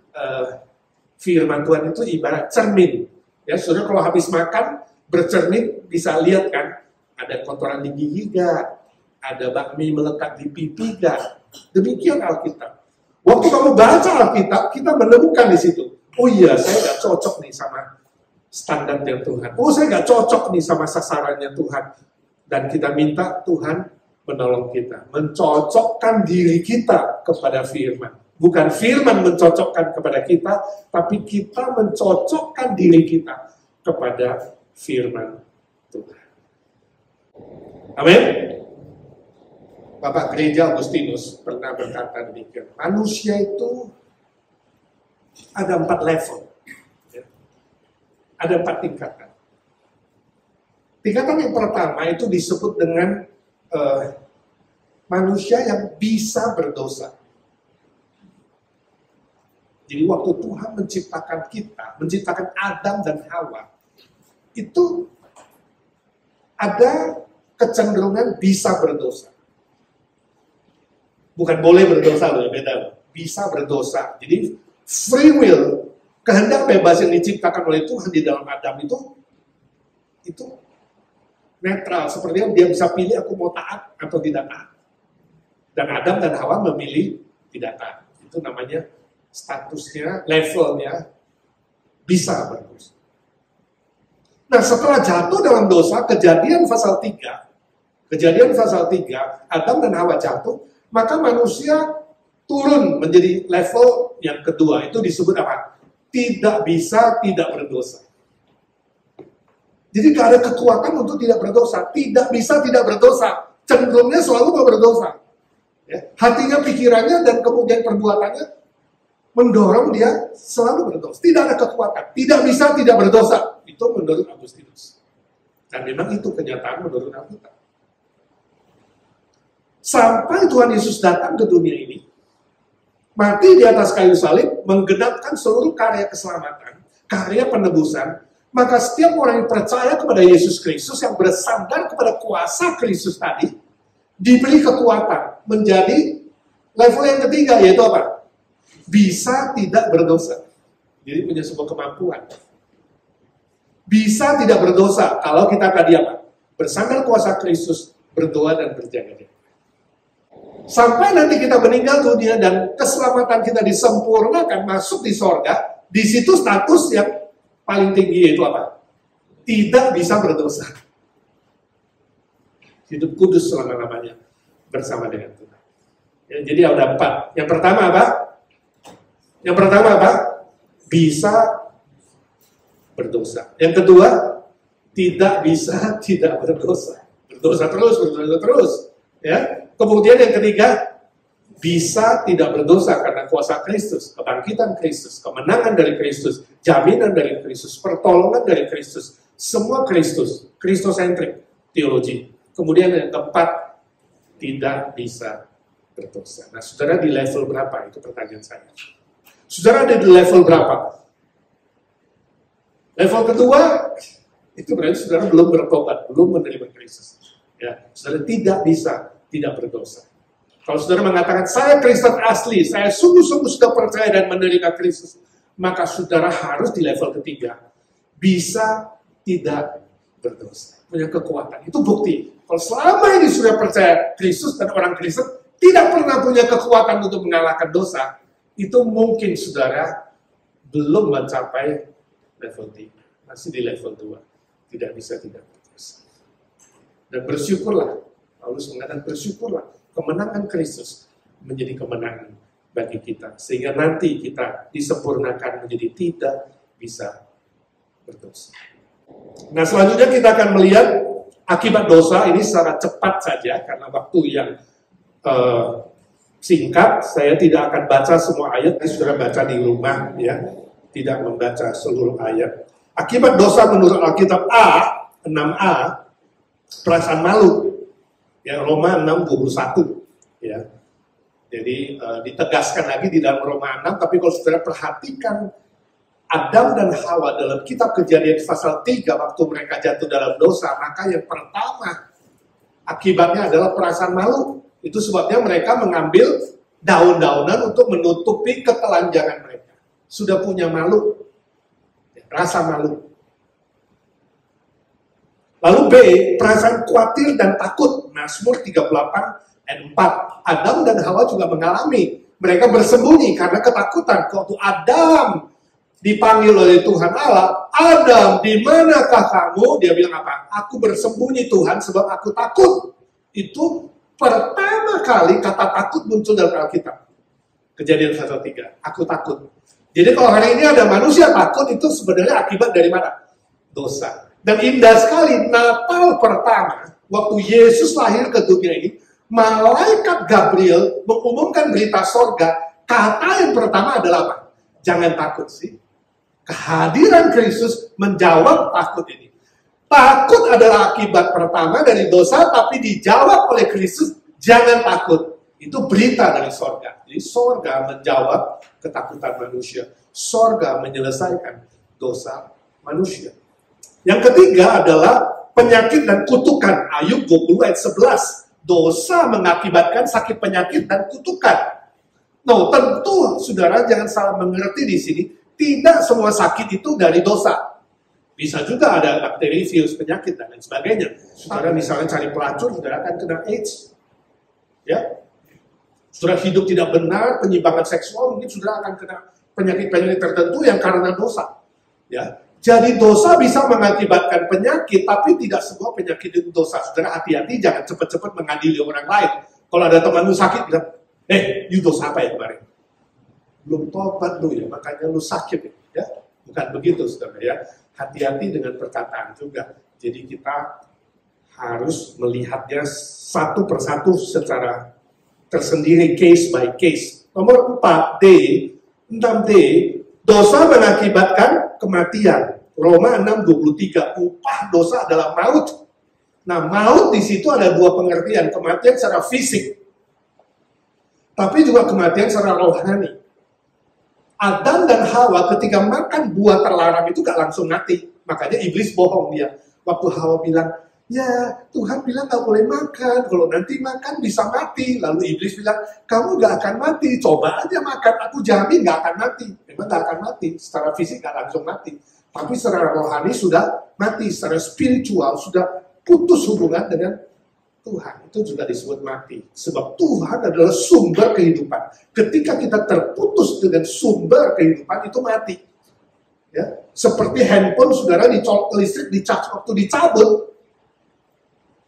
firman Tuhan itu ibarat cermin. Ya, saudara kalau habis makan bercermin bisa lihat kan, ada kotoran di gigi gak, ada bakmi melekat di pipi gak. Demikian Alkitab. Waktu kamu baca Alkitab, kita menemukan di situ. Oh iya, saya gak cocok nih sama standarnya Tuhan. Oh, saya gak cocok nih sama sasarannya Tuhan. Dan kita minta Tuhan menolong kita, mencocokkan diri kita kepada firman. Bukan firman mencocokkan kepada kita, tapi kita mencocokkan diri kita kepada firman Tuhan. Amin. Bapak Gereja Agustinus pernah berkata demikian, manusia itu ada 4 level. Ya. Ada 4 tingkatan. Tingkatan yang pertama itu disebut dengan manusia yang bisa berdosa. Jadi waktu Tuhan menciptakan kita, menciptakan Adam dan Hawa, itu ada kecenderungan bisa berdosa. Bukan boleh berdosa loh, beda loh. Bisa berdosa. Jadi free will, kehendak bebas yang diciptakan oleh Tuhan di dalam Adam itu netral. Sepertinya dia bisa pilih aku mau taat atau tidak taat. Dan Adam dan Hawa memilih tidak taat. Itu namanya statusnya, levelnya bisa berdosa. Nah setelah jatuh dalam dosa, kejadian pasal 3, Adam dan Hawa jatuh, maka manusia turun menjadi level yang kedua. Itu disebut apa? Tidak bisa tidak berdosa. Jadi gak ada kekuatan untuk tidak berdosa. Tidak bisa tidak berdosa. Cenderungnya selalu mau berdosa. Ya. Hatinya, pikirannya, dan kemudian perbuatannya mendorong dia selalu berdosa. Tidak ada kekuatan. Tidak bisa tidak berdosa. Itu menurut Agustinus. Dan memang itu kenyataan menurut Alkitab. Sampai Tuhan Yesus datang ke dunia ini, mati di atas kayu salib, menggenapkan seluruh karya keselamatan, karya penebusan, maka setiap orang yang percaya kepada Yesus Kristus, yang bersandar kepada kuasa Kristus tadi, diberi kekuatan menjadi level yang ketiga, yaitu apa? Bisa tidak berdosa. Jadi punya sebuah kemampuan. Bisa tidak berdosa kalau kita tadi apa? Bersandar kuasa Kristus, berdoa dan berjaga-jaga. Sampai nanti kita meninggal dunia dan keselamatan kita disempurnakan, masuk di sorga, di situ status yang paling tinggi yaitu apa? Tidak bisa berdosa. Hidup kudus selama-lamanya bersama dengan Tuhan. Ya, jadi ada 4. Yang pertama apa? Bisa berdosa. Yang kedua, tidak bisa tidak berdosa. Berdosa terus. Ya. Kemudian yang ketiga, bisa tidak berdosa karena kuasa Kristus, kebangkitan Kristus, kemenangan dari Kristus, jaminan dari Kristus, pertolongan dari Kristus, semua Kristus, Kristosentrik teologi. Kemudian yang keempat, tidak bisa berdosa. Nah, saudara di level berapa? Itu pertanyaan saya. Saudara ada di level berapa? Level kedua, itu berarti saudara belum bertobat, belum menerima Kristus. Ya, saudara tidak bisa tidak berdosa. Kalau saudara mengatakan, saya Kristen asli, saya sungguh-sungguh sudah percaya dan menerima Kristus, maka saudara harus di level ketiga, bisa tidak berdosa. Punya kekuatan, itu bukti. Kalau selama ini sudah percaya Kristus dan orang Kristen, tidak pernah punya kekuatan untuk mengalahkan dosa, itu mungkin saudara belum mencapai level 3, masih di level 2, tidak bisa tidak berdosa. Dan bersyukurlah, Paulus mengatakan bersyukurlah, kemenangan Kristus menjadi kemenangan bagi kita. Sehingga nanti kita disempurnakan menjadi tidak bisa berdosa. Nah selanjutnya kita akan melihat akibat dosa ini secara cepat saja, karena waktu yang singkat, saya tidak akan baca semua ayat, ini saudara baca di rumah, ya, tidak membaca seluruh ayat. Akibat dosa menurut Alkitab 6a, perasaan malu. Ya, Roma 6:21, ya. Jadi ditegaskan lagi di dalam Roma 6, tapi kalau saudara perhatikan Adam dan Hawa dalam kitab Kejadian pasal 3 waktu mereka jatuh dalam dosa, maka yang pertama akibatnya adalah perasaan malu. Itu sebabnya mereka mengambil daun-daunan untuk menutupi ketelanjangan mereka. Sudah punya malu, rasa malu. Lalu B, perasaan khawatir dan takut. Mazmur 38 ayat 4. Adam dan Hawa juga mengalami. Mereka bersembunyi karena ketakutan. Waktu Adam dipanggil oleh Tuhan Allah, Adam, di manakah kamu? Dia bilang apa? Aku bersembunyi Tuhan sebab aku takut. Itu Pertama kali kata takut muncul dalam Alkitab. Kejadian 1:3. Aku takut. Jadi kalau hari ini ada manusia takut, itu sebenarnya akibat dari mana? Dosa. Dan indah sekali, Natal pertama, waktu Yesus lahir ke dunia ini, malaikat Gabriel mengumumkan berita sorga. Kata yang pertama adalah apa? Jangan takut sih. Kehadiran Kristus menjawab takut ini. Takut adalah akibat pertama dari dosa, tapi dijawab oleh Kristus, jangan takut. Itu berita dari sorga. Jadi sorga menjawab ketakutan manusia. Sorga menyelesaikan dosa manusia. Yang ketiga adalah penyakit dan kutukan. Ayub 20 ayat 11. Dosa mengakibatkan sakit penyakit dan kutukan. No, tentu saudara jangan salah mengerti di sini. Tidak semua sakit itu dari dosa. Bisa juga ada bakteri, virus, penyakit, dan lain sebagainya. Saudara misalnya cari pelacur, saudara akan kena AIDS. Ya, saudara hidup tidak benar, penyimpangan seksual, mungkin saudara akan kena penyakit-penyakit tertentu yang karena dosa. Ya, jadi dosa bisa mengakibatkan penyakit, tapi tidak semua penyakit itu dosa. Saudara hati-hati, jangan cepat-cepat mengadili orang lain. Kalau ada temanmu sakit, bilang, you dosa apa ya kemarin? Belum tobat lu ya, makanya lu sakit ya. Bukan begitu saudara ya. Hati-hati dengan perkataan juga. Jadi kita harus melihatnya satu persatu secara tersendiri, case by case. Nomor 4D, 6D, dosa mengakibatkan kematian. Roma 6:23, upah dosa adalah maut. Nah, maut di situ ada dua pengertian, kematian secara fisik, tapi juga kematian secara rohani. Adam dan Hawa ketika makan buah terlarang itu gak langsung mati. Makanya iblis bohong dia. Waktu Hawa bilang, ya Tuhan bilang gak boleh makan. Kalau nanti makan bisa mati. Lalu iblis bilang, kamu gak akan mati. Coba aja makan, aku jamin gak akan mati. Memang gak akan mati. Secara fisik gak langsung mati. Tapi secara rohani sudah mati. Secara spiritual sudah putus hubungan dengan Tuhan. Itu juga disebut mati. Sebab Tuhan adalah sumber kehidupan. Ketika kita terputus dengan sumber kehidupan, itu mati. Ya, seperti handphone, saudara dicolok listrik, dicas waktu dicabut,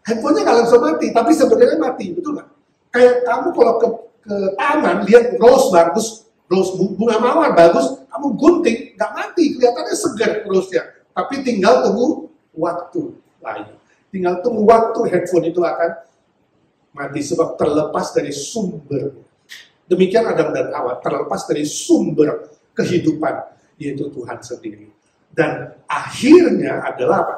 handphonenya nggak langsung mati, tapi sebenarnya mati, betul nggak? Kayak kamu kalau ke taman, lihat rose bagus, rose bunga mawar bagus, kamu gunting, nggak mati, kelihatannya segar rose-nya, tapi tinggal tunggu waktu lagi. Tinggal tunggu waktu handphone itu akan mati sebab terlepas dari sumber. Demikian Adam dan Hawa, terlepas dari sumber kehidupan, yaitu Tuhan sendiri. Dan akhirnya adalah apa?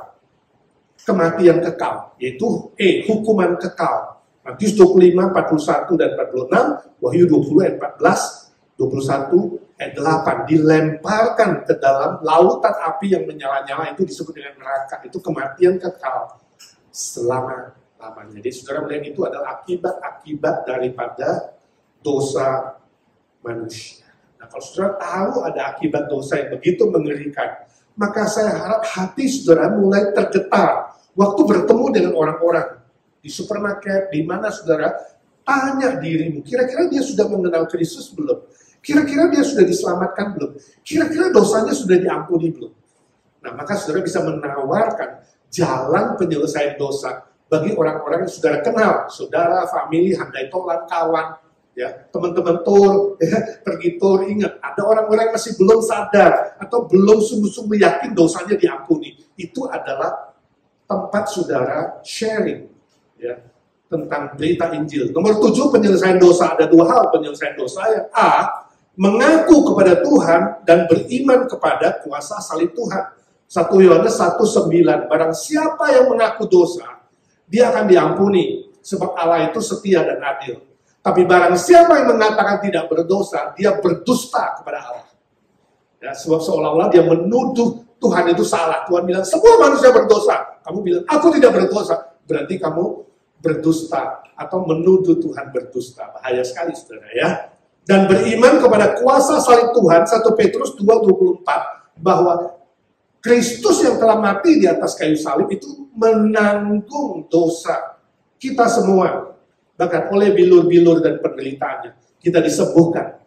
Kematian kekal, yaitu hukuman kekal. Matius 25, 41 dan 46, Wahyu 20 ayat 14, 21 ayat 8, dilemparkan ke dalam lautan api yang menyala-nyala, itu disebut dengan neraka. Itu kematian kekal selama-lamanya. Jadi saudara melihat itu adalah akibat-akibat daripada dosa manusia. Nah, kalau saudara tahu ada akibat dosa yang begitu mengerikan, maka saya harap hati saudara mulai tergetar waktu bertemu dengan orang-orang di supermarket, di mana saudara tanya dirimu, kira-kira dia sudah mengenal Kristus belum? Kira-kira dia sudah diselamatkan belum? Kira-kira dosanya sudah diampuni belum? Nah, maka saudara bisa menawarkan jalan penyelesaian dosa bagi orang-orang yang saudara kenal, saudara, famili, handai tolan, kawan, ya, teman-teman tur, ya, pergi tur. Ingat, ada orang-orang yang masih belum sadar atau belum sungguh-sungguh yakin dosanya diampuni. Itu adalah tempat saudara sharing, ya, tentang berita Injil. Nomor 7, penyelesaian dosa. Ada dua hal penyelesaian dosa. Yang A, mengaku kepada Tuhan dan beriman kepada kuasa salib Tuhan. 1 Yohanes 1:9, barang siapa yang mengaku dosa, dia akan diampuni, sebab Allah itu setia dan adil. Tapi barang siapa yang mengatakan tidak berdosa, dia berdusta kepada Allah. Ya, sebab seolah-olah dia menuduh Tuhan itu salah. Tuhan bilang, semua manusia berdosa. Kamu bilang, aku tidak berdosa. Berarti kamu berdusta atau menuduh Tuhan berdusta. Bahaya sekali, saudara ya. Dan beriman kepada kuasa salib Tuhan, 1 Petrus 2:24, bahwa Kristus yang telah mati di atas kayu salib itu menanggung dosa kita semua. Bahkan oleh bilur-bilur dan penderitaannya, kita disembuhkan.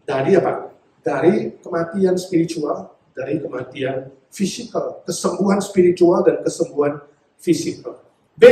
Dari apa? Dari kematian spiritual, dari kematian fisikal. Kesembuhan spiritual dan kesembuhan fisikal. B,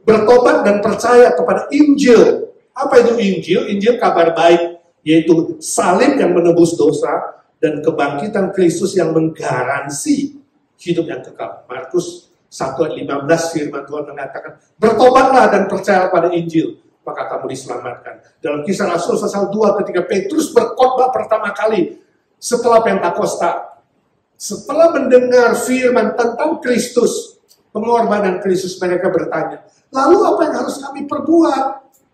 bertobat dan percaya kepada Injil. Apa itu Injil? Injil kabar baik, yaitu salib yang menebus dosa dan kebangkitan Kristus yang menggaransi hidup yang kekal. Markus 1 ayat 15 firman Tuhan mengatakan, bertobatlah dan percaya pada Injil, maka kamu diselamatkan. Dalam Kisah Rasul pasal 2 ketika Petrus berkhotbah pertama kali setelah Pentakosta, setelah mendengar firman tentang Kristus, pengorbanan Kristus, mereka bertanya, lalu apa yang harus kami perbuat?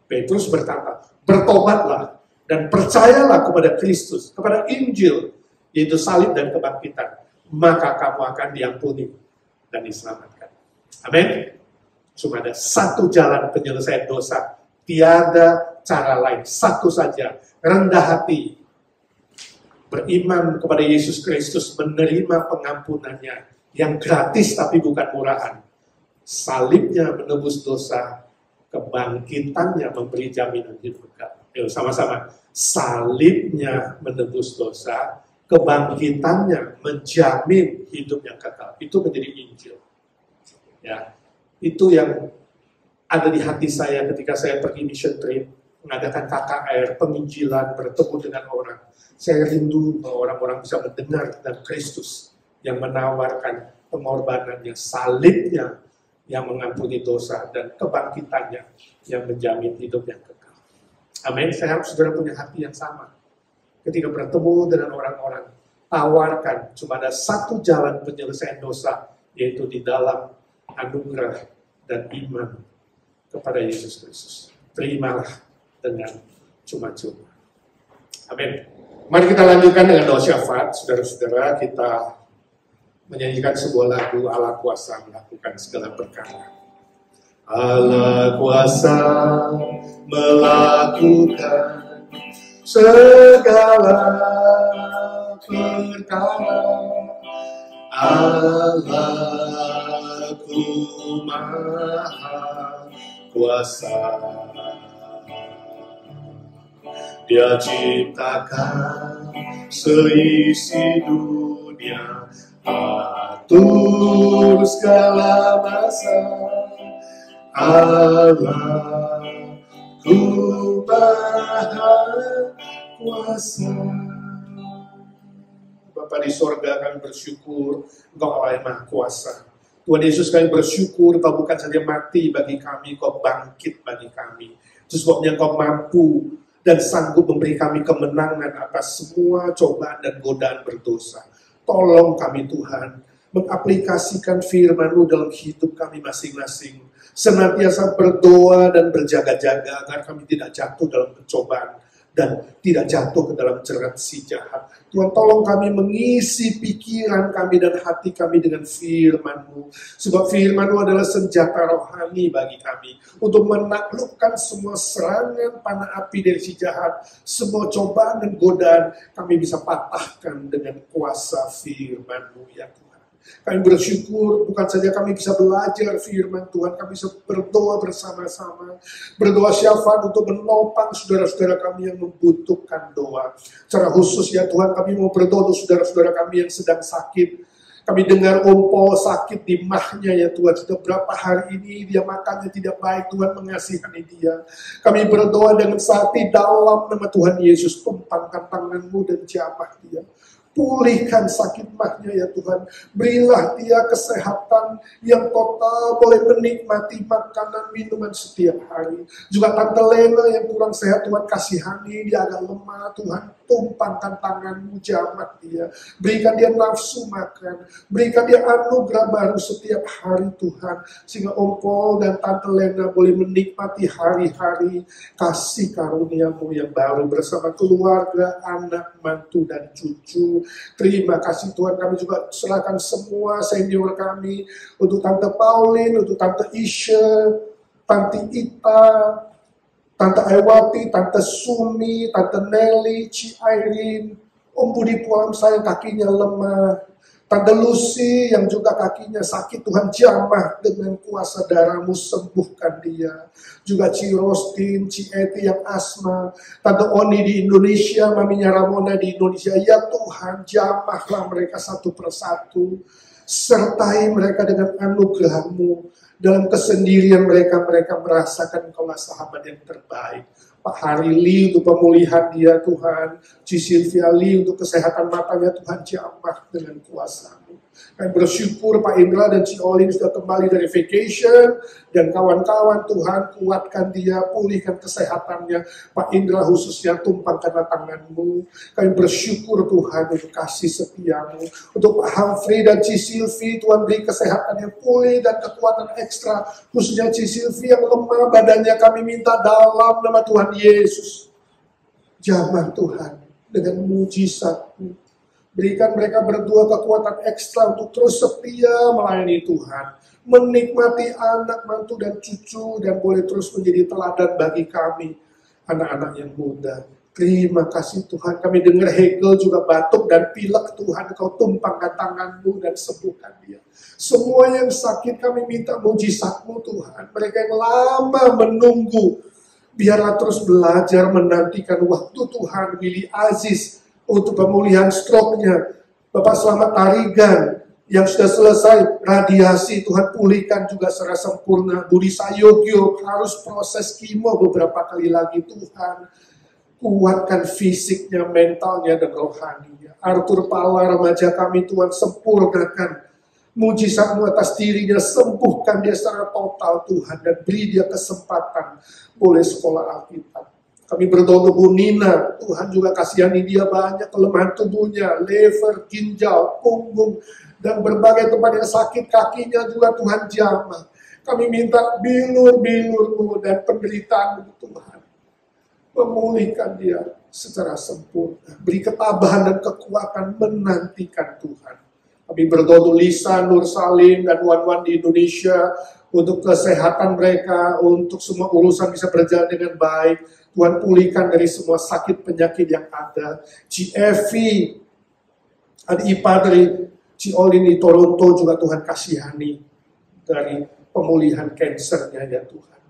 Petrus berkata, bertobatlah dan percayalah kepada Kristus, kepada Injil, yaitu salib dan kebangkitan, maka kamu akan diampuni dan diselamatkan. Amin. Cuma ada satu jalan penyelesaian dosa, tiada cara lain, satu saja, rendah hati, beriman kepada Yesus Kristus, menerima pengampunannya yang gratis tapi bukan murahan. Salibnya menebus dosa, kebangkitannya memberi jaminan hidup kekal. Yuk sama-sama. Salibnya menebus dosa, kebangkitannya menjamin hidup yang kekal. Itu menjadi Injil. Ya, itu yang ada di hati saya ketika saya pergi mission trip, mengadakan KKR, penginjilan, bertemu dengan orang. Saya rindu bahwa orang-orang bisa mendengar tentang Kristus yang menawarkan pengorbanannya, salibnya yang mengampuni dosa, dan kebangkitannya yang menjamin hidup yang kekal. Amin. Saya harap saudara punya hati yang sama. Ketika bertemu dengan orang-orang, tawarkan cuma ada satu jalan penyelesaian dosa, yaitu di dalam anugerah dan iman kepada Yesus Kristus. Terimalah dengan cuma-cuma. Amin. Mari kita lanjutkan dengan doa syafaat. Saudara-saudara, kita menyanyikan sebuah lagu Allah kuasa melakukan segala perkara. Allah kuasa melakukan segala perkara. Allahku maha kuasa. Dia ciptakan seisi dunia, atur segala masa. Allahku maha kuasa. Bapa di sorga, kami bersyukur Engkau Allah yang maha kuasa. Tuhan Yesus, kami bersyukur Engkau bukan saja mati bagi kami, Engkau bangkit bagi kami. Itu sebabnya Engkau mampu dan sanggup memberi kami kemenangan atas semua cobaan dan godaan berdosa. Tolong kami Tuhan, mengaplikasikan firman-Mu dalam hidup kami masing-masing. Senantiasa berdoa dan berjaga-jaga agar kami tidak jatuh dalam pencobaan dan tidak jatuh ke dalam jerat si jahat. Tuhan, tolong kami mengisi pikiran kami dan hati kami dengan firman-Mu. Sebab firman-Mu adalah senjata rohani bagi kami untuk menaklukkan semua serangan panah api dari si jahat. Semua cobaan dan godaan kami bisa patahkan dengan kuasa firman-Mu ya Tuhan. Kami bersyukur bukan saja kami bisa belajar firman Tuhan, kami bisa berdoa bersama-sama, berdoa syafaat untuk menopang saudara-saudara kami yang membutuhkan doa. Secara khusus ya Tuhan, kami mau berdoa untuk saudara-saudara kami yang sedang sakit. Kami dengar Om Paul sakit di mahnya ya Tuhan. Sudah berapa hari ini dia makannya tidak baik, Tuhan mengasihani dia. Kami berdoa dengan hati dalam nama Tuhan Yesus, tumpangkan tangan-Mu dan jamah dia. Pulihkan sakit mahnya ya Tuhan. Berilah dia kesehatan yang total, boleh menikmati makanan minuman setiap hari. Juga Tante Lena yang kurang sehat, Tuhan kasihani, dia agak lemah, Tuhan tumpangkan tangan-Mu, jamah dia. Berikan dia nafsu makan, berikan dia anugerah baru setiap hari Tuhan. Sehingga Om Paul dan Tante Lena boleh menikmati hari-hari kasih karunia-Mu yang baru bersama keluarga, anak, mantu, dan cucu. Terima kasih Tuhan, kami juga serahkan semua senior kami, untuk Tante Pauline, untuk Tante Isha, Tante Ita, Tante Aiwati, Tante Sumi, Tante Nelly, Ci Irene, Om Budi Pualam saya kakinya lemah. Tante Lucy yang juga kakinya sakit, Tuhan jamah dengan kuasa darah-Mu, sembuhkan dia. Juga Ci Rostin, Ci Eti yang asma, Tante Oni di Indonesia, Maminya Ramona di Indonesia. Ya Tuhan, jamahlah mereka satu persatu. Sertai mereka dengan anugerah-Mu. Dalam kesendirian mereka merasakan Engkaulah sahabat yang terbaik. Pak Hari Lee untuk pemulihan dia Tuhan, Ci Sylvia Lee untuk kesehatan matanya Tuhan, jamah dengan kuasa-Mu. Kami bersyukur Pak Indra dan Ci Olin sudah kembali dari vacation, dan kawan-kawan Tuhan kuatkan dia, pulihkan kesehatannya. Pak Indra khususnya tumpangkanlah tangan-Mu. Kami bersyukur Tuhan untuk kasih setia-Mu. Untuk Pak Humphrey dan Ci Sylvie, Tuhan beri kesehatan yang pulih dan kekuatan ekstra, khususnya Ci Sylvie yang lemah badannya, kami minta dalam nama Tuhan Yesus. Jamah Tuhan dengan mujizat-Mu. Berikan mereka berdua kekuatan ekstra untuk terus setia melayani Tuhan. Menikmati anak, mantu, dan cucu. Dan boleh terus menjadi teladan bagi kami, anak-anak yang muda. Terima kasih Tuhan. Kami dengar Hegel juga batuk dan pilek Tuhan. Kau tumpangkan tangan-Mu dan sembuhkan dia. Semua yang sakit kami minta mujizat-Mu Tuhan. Mereka yang lama menunggu, biarlah terus belajar menantikan waktu Tuhan. Willy Aziz untuk pemulihan stroke-nya. Bapak Selamat Tarigan yang sudah selesai radiasi, Tuhan pulihkan juga secara sempurna. Budi Sayogyo harus proses kimo beberapa kali lagi, Tuhan kuatkan fisiknya, mentalnya, dan rohaninya. Arthur Pala remaja kami Tuhan sempurnakan mujizat-Mu atas dirinya, sembuhkan dia secara total Tuhan, dan beri dia kesempatan boleh sekolah Alkitab. Kami berdoa untuk Bu Nina, Tuhan juga kasihani dia, banyak kelemahan tubuhnya, lever, ginjal, punggung, dan berbagai tempat yang sakit, kakinya juga Tuhan jamah. Kami minta bilur-bilur-Mu dan penderitaan Tuhan. Memulihkan dia secara sempurna. Beri ketabahan dan kekuatan menantikan Tuhan. Kami berdoa untuk Lisa, Nur Salim, dan Wan-Wan di Indonesia, untuk kesehatan mereka, untuk semua urusan bisa berjalan dengan baik. Tuhan pulihkan dari semua sakit penyakit yang ada. Ci Evi, adik ipar dari Ci Olin di Toronto juga Tuhan kasihani dari pemulihan kansernya ya Tuhan.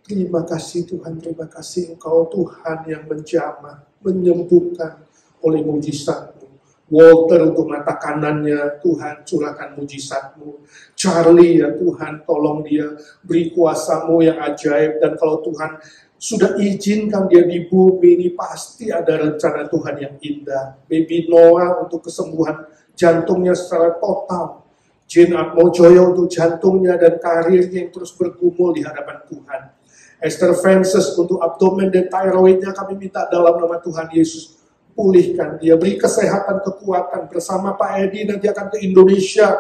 Terima kasih Tuhan, terima kasih Engkau Tuhan yang menjamah, menyembuhkan oleh mujizat-Mu. Walter untuk mata kanannya, Tuhan curahkan mujizat-Mu. Charlie ya Tuhan, tolong dia, beri kuasa-Mu yang ajaib. Dan kalau Tuhan sudah izinkan dia di bumi ini, pasti ada rencana Tuhan yang indah. Baby Noah untuk kesembuhan jantungnya secara total. Jane Atmojoyo untuk jantungnya dan karirnya yang terus bergumul di hadapan Tuhan. Esther Francis untuk abdomen dan thyroidnya, kami minta dalam nama Tuhan Yesus, pulihkan dia, beri kesehatan, kekuatan. Bersama Pak Edi nanti akan ke Indonesia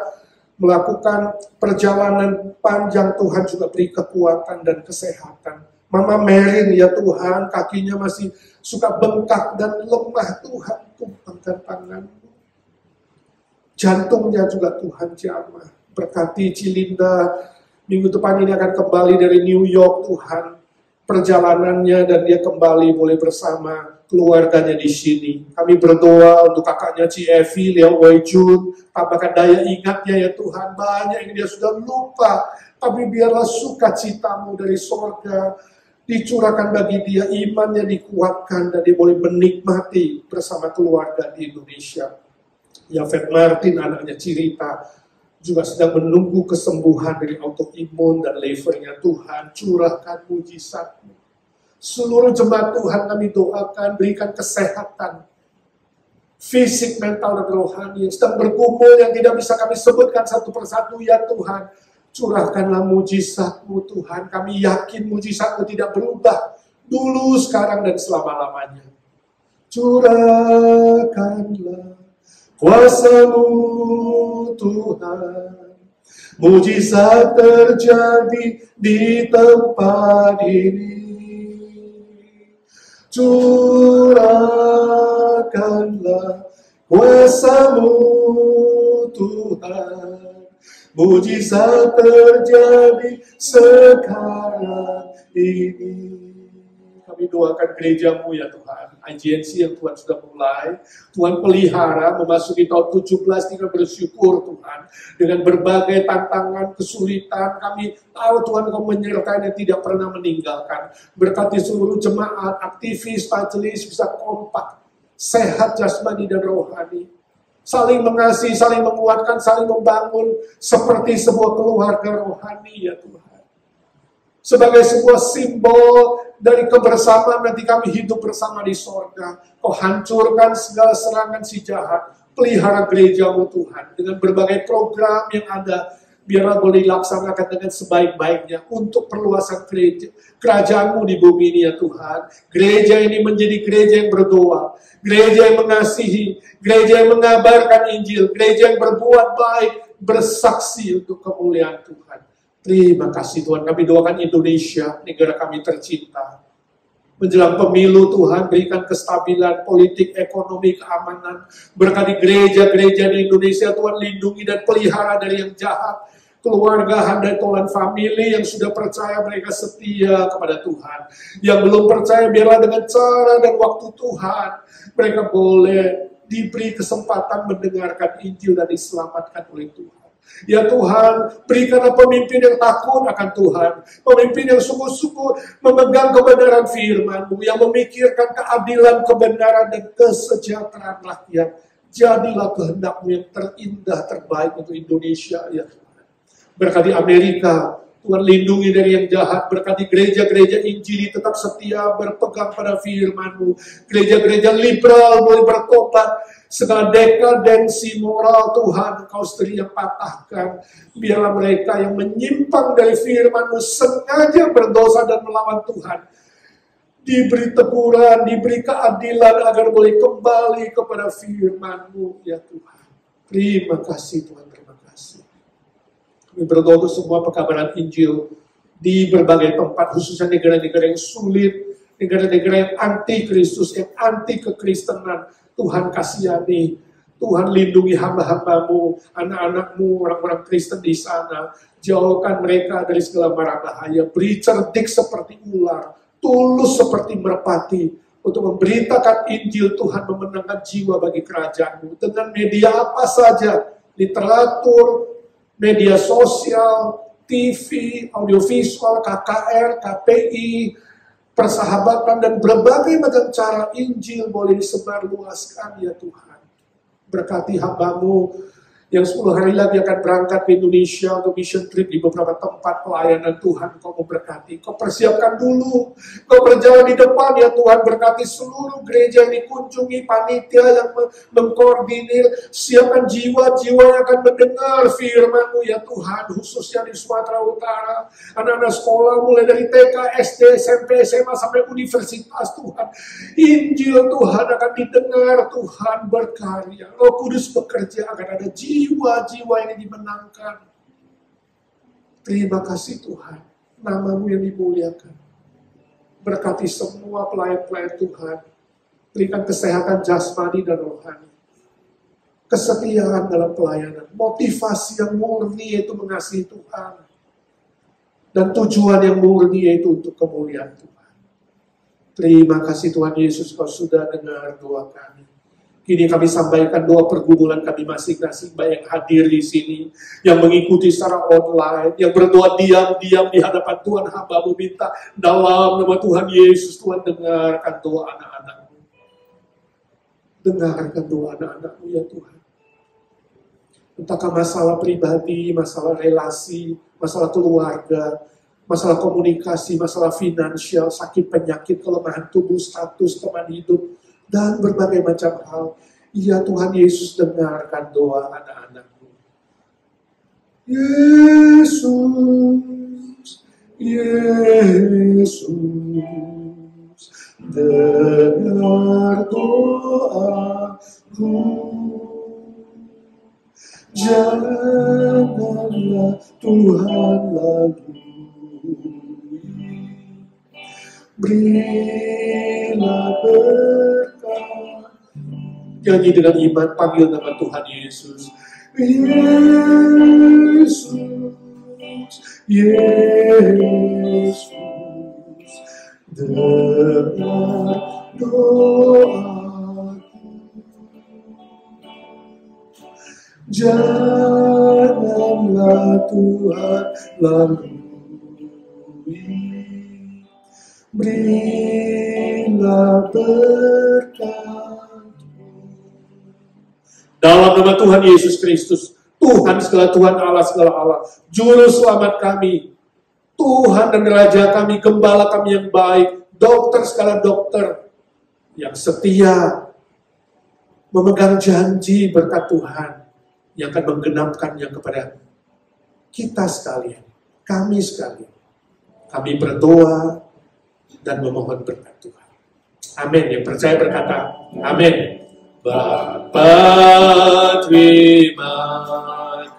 melakukan perjalanan panjang, Tuhan juga beri kekuatan dan kesehatan. Mama Merin ya Tuhan, kakinya masih suka bengkak dan lemah, Tuhan tumpangkan tangan-Mu. Jantungnya juga Tuhan jamah. Berkati Cilinda, minggu depan ini akan kembali dari New York Tuhan. Perjalanannya dan dia kembali boleh bersama keluarganya di sini. Kami berdoa untuk kakaknya Ci Evi, Leo Wei-Jun, tambahkan daya ingatnya ya Tuhan. Banyak yang dia sudah lupa, tapi biarlah sukacita-Mu dari sorga dicurahkan bagi dia, imannya dikuatkan, dan dia boleh menikmati bersama keluarga di Indonesia. Yafet Martin, anaknya Cirita, juga sedang menunggu kesembuhan dari autoimun dan levernya. Tuhan, curahkan mujizat-Mu. Seluruh jemaat Tuhan kami doakan, berikan kesehatan fisik, mental, dan rohani yang sedang bergumul, yang tidak bisa kami sebutkan satu persatu ya Tuhan. Curahkanlah mujizat-Mu Tuhan. Kami yakin mujizat-Mu tidak berubah dulu, sekarang, dan selama-lamanya. Curahkanlah kuasa-Mu Tuhan. Mujizat terjadi di tempat ini. Curahkanlah kuasa-Mu Tuhan. Mujizat terjadi sekarang ini. Kami doakan gereja-Mu ya Tuhan. IGNC yang Tuhan sudah mulai. Tuhan pelihara memasuki tahun 17, kita bersyukur Tuhan. Dengan berbagai tantangan, kesulitan, kami tahu Tuhan Kau menyertai dan tidak pernah meninggalkan. Berkati seluruh jemaat, aktivis, majelis bisa kompak, sehat jasmani dan rohani. Saling mengasihi, saling menguatkan, saling membangun seperti sebuah keluarga rohani ya Tuhan. Sebagai sebuah simbol dari kebersamaan nanti kami hidup bersama di sorga. Kau hancurkan segala serangan si jahat. Pelihara gereja-Mu Tuhan. Dengan berbagai program yang ada. Biarlah boleh dilaksanakan dengan sebaik-baiknya. Untuk perluasan gereja. Kerajaan-Mu di bumi ini ya Tuhan. Gereja ini menjadi gereja yang berdoa. Gereja yang mengasihi. Gereja yang mengabarkan Injil. Gereja yang berbuat baik. Bersaksi untuk kemuliaan Tuhan. Terima kasih Tuhan, kami doakan Indonesia, negara kami tercinta. Menjelang pemilu Tuhan, berikan kestabilan politik, ekonomi, keamanan. Berkati gereja-gereja di Indonesia, Tuhan lindungi dan pelihara dari yang jahat. Keluarga, handai tolan family yang sudah percaya mereka setia kepada Tuhan. Yang belum percaya biarlah dengan cara dan waktu Tuhan, mereka boleh diberi kesempatan mendengarkan Injil dan diselamatkan oleh Tuhan. Ya Tuhan, berikanlah pemimpin yang takut akan Tuhan. Pemimpin yang sungguh-sungguh memegang kebenaran firman-Mu. Yang memikirkan keadilan, kebenaran, dan kesejahteraan rakyat. Jadilah kehendak-Mu yang terindah, terbaik untuk Indonesia. Ya Tuhan. Berkati Amerika, Tuhan lindungi dari yang jahat. Berkati gereja-gereja Injili tetap setia berpegang pada firman-Mu. Gereja-gereja liberal boleh bertobat. Segala dekadensi moral Tuhan, Engkau sendiri yang patahkan. Biarlah mereka yang menyimpang dari firman-Mu sengaja berdosa dan melawan Tuhan. Diberi teguran, diberi keadilan agar boleh kembali kepada firman-Mu, ya Tuhan. Terima kasih Tuhan, terima kasih. Kami berdoa untuk semua pekabaran Injil di berbagai tempat, khususnya negara-negara yang sulit, negara-negara yang anti Kristus, yang anti kekristenan. Tuhan kasihani, Tuhan lindungi hamba-hamba-Mu, anak-anak-Mu, orang-orang Kristen di sana. Jauhkan mereka dari segala mara bahaya. Beri cerdik seperti ular, tulus seperti merpati, untuk memberitakan Injil Tuhan, memenangkan jiwa bagi kerajaan-Mu. Dengan media apa saja, literatur, media sosial, TV, audiovisual, KKR, KPI, persahabatan, dan berbagai macam cara Injil boleh disebarluaskan ya Tuhan. Berkati hamba-Mu yang 10 hari lagi akan berangkat ke Indonesia untuk mission trip di beberapa tempat pelayanan Tuhan. Kau memberkati, Kau persiapkan dulu, Kau berjalan di depan ya Tuhan. Berkati seluruh gereja yang dikunjungi, panitia yang mengkoordinir, siapkan jiwa-jiwa yang akan mendengar firman-Mu ya Tuhan, khususnya di Sumatera Utara. Anak-anak sekolah mulai dari TK, SD, SMP, SMA sampai universitas Tuhan. Injil Tuhan akan didengar, Tuhan berkarya. Roh Kudus bekerja akan ada jiwa-jiwa ini dimenangkan. Terima kasih Tuhan, nama-Mu yang dimuliakan. Berkati semua pelayan-pelayan Tuhan. Berikan kesehatan jasmani dan rohani. Kesetiaan dalam pelayanan. Motivasi yang murni yaitu mengasihi Tuhan. Dan tujuan yang murni yaitu untuk kemuliaan Tuhan. Terima kasih Tuhan Yesus, Kau sudah dengar doa kami. Kini kami sampaikan doa pergumulan kami masing-masing, baik yang hadir di sini, yang mengikuti secara online, yang berdoa diam-diam di hadapan Tuhan. Hamba-Mu minta dalam nama Tuhan Yesus, Tuhan dengarkan doa anak-anak-Mu. Dengarkan doa anak-anak-Mu ya Tuhan. Entahkah masalah pribadi, masalah relasi, masalah keluarga, masalah komunikasi, masalah finansial, sakit penyakit, kelemahan tubuh, status, teman hidup, dan berbagai macam hal. Ya Tuhan Yesus, dengarkan doa anak-anak-Mu. Yesus, Yesus, dengar doaku. Janganlah Tuhan lagi, berilah berkat. Nyanyi dengan iman, panggil nama Tuhan Yesus. Yesus, Yesus, dengar doaku. Janganlah Tuhan lalui, berilah berkat. Dalam nama Tuhan Yesus Kristus, Tuhan segala Tuhan, Allah segala Allah, Juru Selamat kami, Tuhan dan Raja kami, Gembala kami yang baik, dokter segala dokter yang setia, memegang janji berkat Tuhan, yang akan menggenapkannya kepada kita sekalian, kami sekalian. Kami berdoa dan memohon berkat Tuhan. Amin. Yang percaya berkata, amin. Bapa terima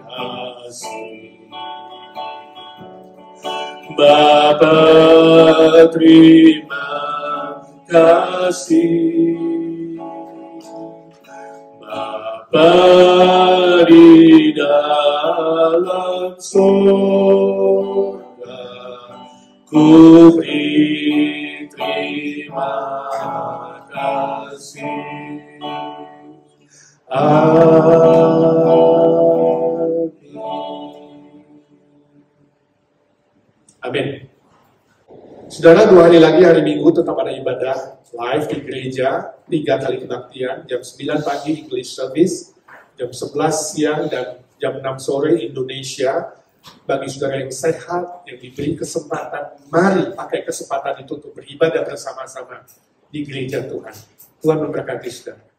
kasih. Bapa terima kasih. Bapa di dalam surga, ku beri terima kasih. Amin. Saudara, 2 hari lagi hari Minggu tetap ada ibadah live di gereja, 3 kali kebaktian, jam 9 pagi English service, jam 11 siang dan jam 6 sore Indonesia. Bagi saudara yang sehat, yang diberi kesempatan, mari pakai kesempatan itu untuk beribadah bersama-sama di gereja Tuhan. Tuhan memberkati saudara.